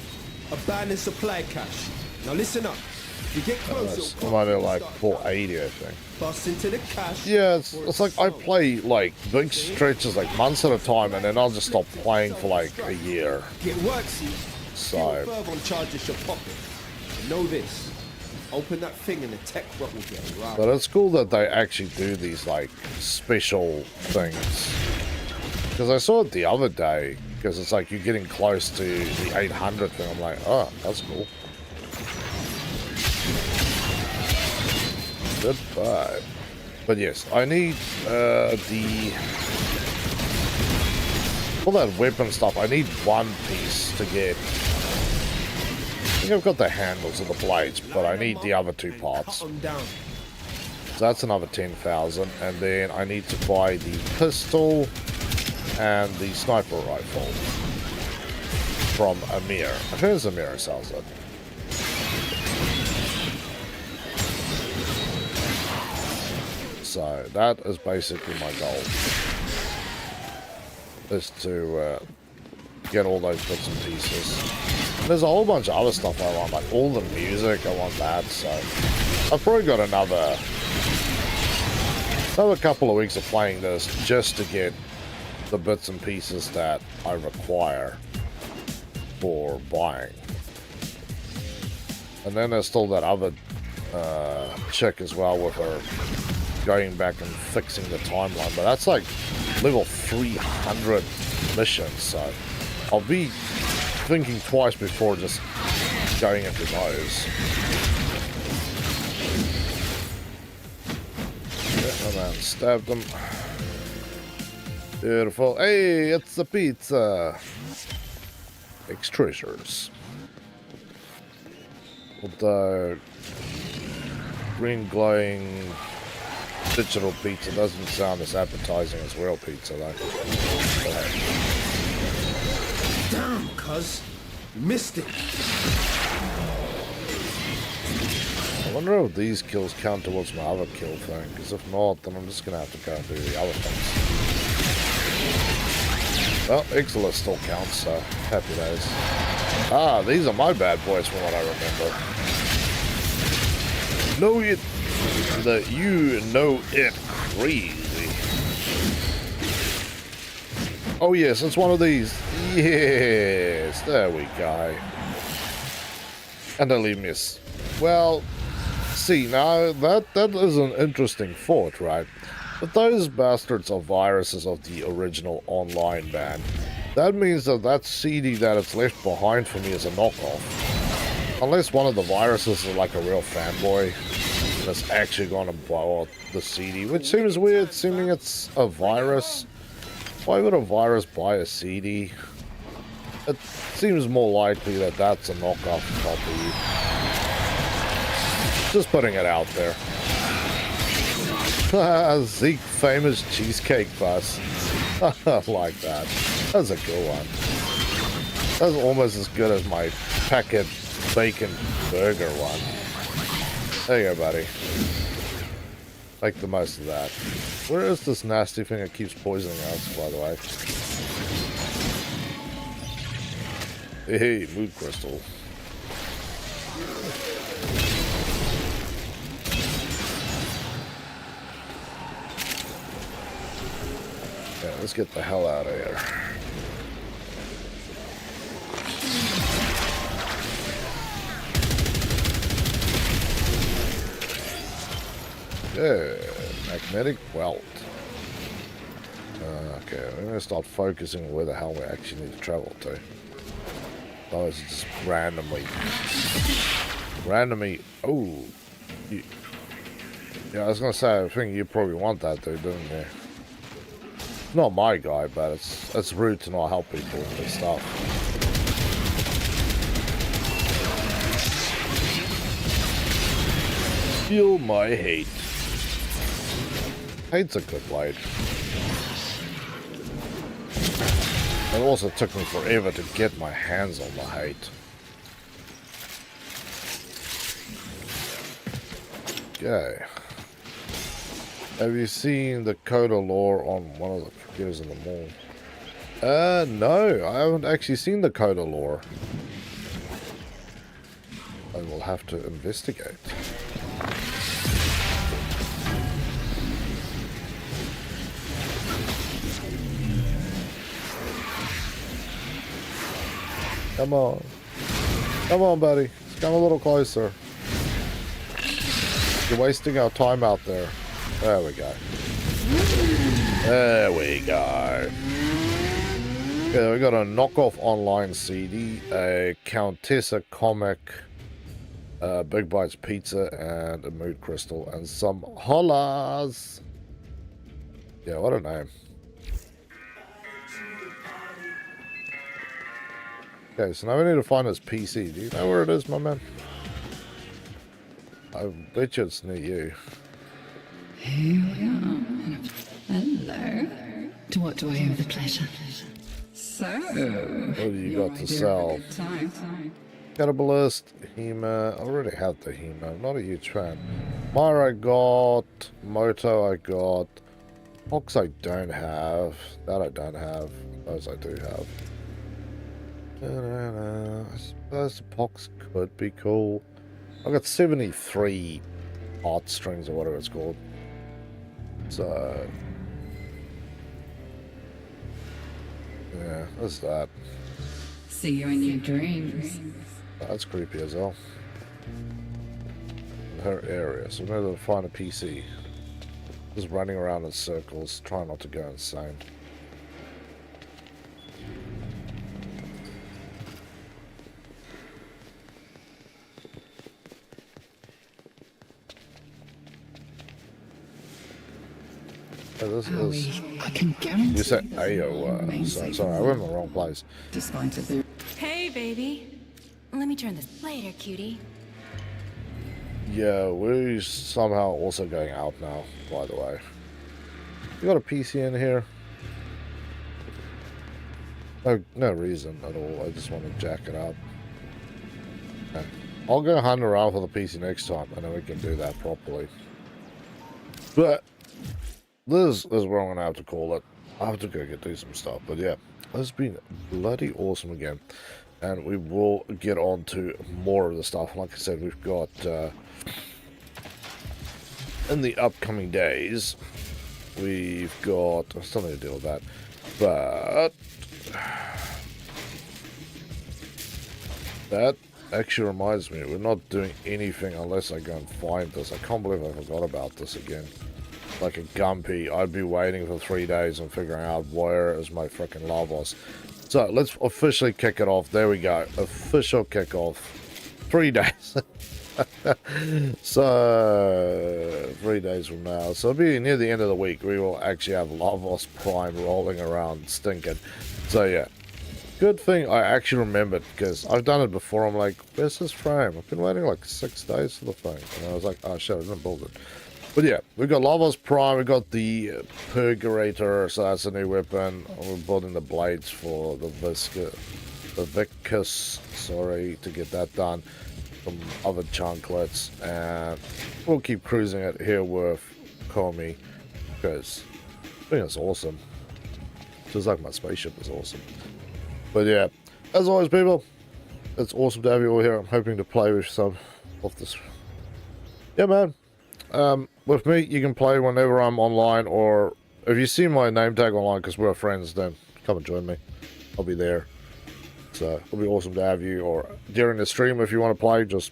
Speaker 7: Abandon supply cache. Now listen up. If you get close,
Speaker 1: I'm only like 480, I think.
Speaker 7: bust into the cache.
Speaker 1: Yeah, it's like I play like big stretches, like months at a time, and then I'll just stop playing for like a year.
Speaker 7: Get worksy.
Speaker 1: So,
Speaker 7: Further on charges your pocket. And know this. Open that thing and the tech bot will get right.
Speaker 1: but it's cool that they actually do these like special things. Because I saw it the other day, because it's like you're getting close to the 800 thing. I'm like, oh, that's cool. Goodbye. But yes, I need all that weapon stuff. I need one piece to get. I think I've got the handles of the blades, but I need the other two parts.
Speaker 7: Cut 'em down.
Speaker 1: So that's another 10,000, and then I need to buy the pistol and the sniper rifle from Amir. I think it's Amir who sells it. So that is basically my goal, is to get all those bits and pieces. There's a whole bunch of other stuff I want, like all the music, I want that, so I've probably got another couple of weeks of playing this just to get the bits and pieces that I require for buying. And then there's still that other chick as well with her going back and fixing the timeline, but that's like level 300 missions, so I'll be thinking twice before just going into those. Yeah, man, stabbed them. Beautiful. Hey, it's the pizza. Treasures. With the green glowing digital pizza doesn't sound as appetizing as real pizza though.
Speaker 7: Damn, cuz. Missed it.
Speaker 1: I wonder if these kills count towards my other kill thing, because if not, then I'm just going to have to go and do the other things. Well, Ixalis still counts, so happy days. Ah, these are my bad boys from what I remember. Know it, that you know it crazy. Oh yes, it's one of these. Yes, there we go. And they'll leave me well, see, now that is an interesting thought, right? But those bastards are viruses of the original online ban. That means that CD that it's left behind for me is a knockoff. Unless one of the viruses is like a real fanboy that's actually going to blow out the CD, which seems weird, seeming it's a virus. Why would a virus buy a CD? It seems more likely that that's a knockoff copy. Just putting it out there. Zeke famous cheesecake bus. I like that. That's a good one. That's almost as good as my packet bacon burger one. There you go, buddy. Make the most of that. Where is this nasty thing that keeps poisoning us, by the way? Hey, mood crystal. Yeah, let's get the hell out of here. Good. Magnetic welt. Okay, we're going to start focusing where the hell we actually need to travel to. Otherwise, it's just randomly. Oh. Yeah, I was going to say, I think you probably want that, dude, didn't you? Not my guy, but it's rude to not help people with this stuff. Feel my hate. Hate's a good blade. It also took me forever to get my hands on the hate. Okay. Have you seen the Coda lore on one of the computers in the mall? No, I haven't actually seen the Coda lore. I will have to investigate. Come on. Come on, buddy. Let's come a little closer. You're wasting our time out there. There we go. There we go. Okay, we got a knockoff online CD, a Countessa comic, Big Bites pizza, and a mood crystal, and some holas. Yeah, what a name. Okay, so now we need to find this PC. Do you know where it is, my man? I bet you it's near you.
Speaker 8: Here we are. Hello. To what do I owe the pleasure? So,
Speaker 1: What do you got to sell? Catabalist, Hema. I already have the Hema. I'm not a huge fan. Myra I got. Moto I got. Pox I don't have. That I don't have. Those I do have. I suppose the Pox could be cool. I got 73 heartstrings or whatever it's called. So yeah, that's that.
Speaker 8: See you in your dreams.
Speaker 1: That's creepy as hell. In her area, so we're going to find a PC. Just running around in circles, trying not to go insane. This is...
Speaker 8: I can guarantee
Speaker 1: You said AO, sorry, I went in the wrong place.
Speaker 8: despite of the
Speaker 2: Hey, baby. Let me turn this. Later, cutie.
Speaker 1: Yeah, we're somehow also going out now, by the way. You got a PC in here? No reason at all, I just want to jack it up. Okay. I'll go hunt around for the PC next time, and then we can do that properly. But this is where I'm going to have to call it. I have to go do some stuff. But yeah, it's been bloody awesome again. And we will get on to more of the stuff. Like I said, we've got, in the upcoming days, we've got, I still need to deal with that. But that actually reminds me, we're not doing anything unless I go and find this. I can't believe I forgot about this again. Like a gumpy, I'd be waiting for 3 days and figuring out where is my freaking Lavos. So let's officially kick it off. There we go. Official kickoff. 3 days. So 3 days from now. So it'll be near the end of the week. We will actually have Lavos Prime rolling around stinking. So yeah. Good thing I actually remembered, because I've done it before. I'm like, where's this frame? I've been waiting like 6 days for the thing. And I was like, oh shit, I didn't build it. But yeah, we've got Lavos Prime, we've got the Purgator, so that's a new weapon. We're building the blades for the Vicus, sorry, to get that done. Some other chunklets, and we'll keep cruising it here with Komi, because I think it's awesome. Just like my spaceship is awesome. But yeah, as always, people, it's awesome to have you all here. I'm hoping to play with some of this. Yeah, man. With me, you can play whenever I'm online, or if you see my name tag online because we're friends, then come and join me. I'll be there. So it'll be awesome to have you, or during the stream if you want to play, just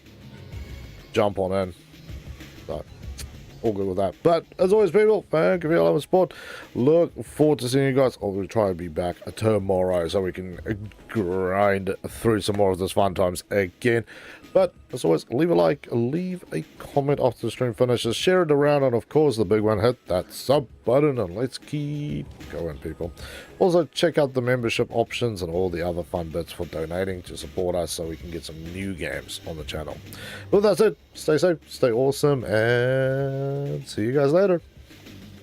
Speaker 1: jump on in. So all good with that. But as always, people, thank you for your love and support. Look forward to seeing you guys. I'll try to be back tomorrow so we can grind through some more of this fun times again. But as always, leave a like, leave a comment after the stream finishes, share it around, and of course the big one, hit that sub button, and let's keep going, people. Also, check out the membership options and all the other fun bits for donating to support us so we can get some new games on the channel. Well, that's it. Stay safe, stay awesome, and see you guys later.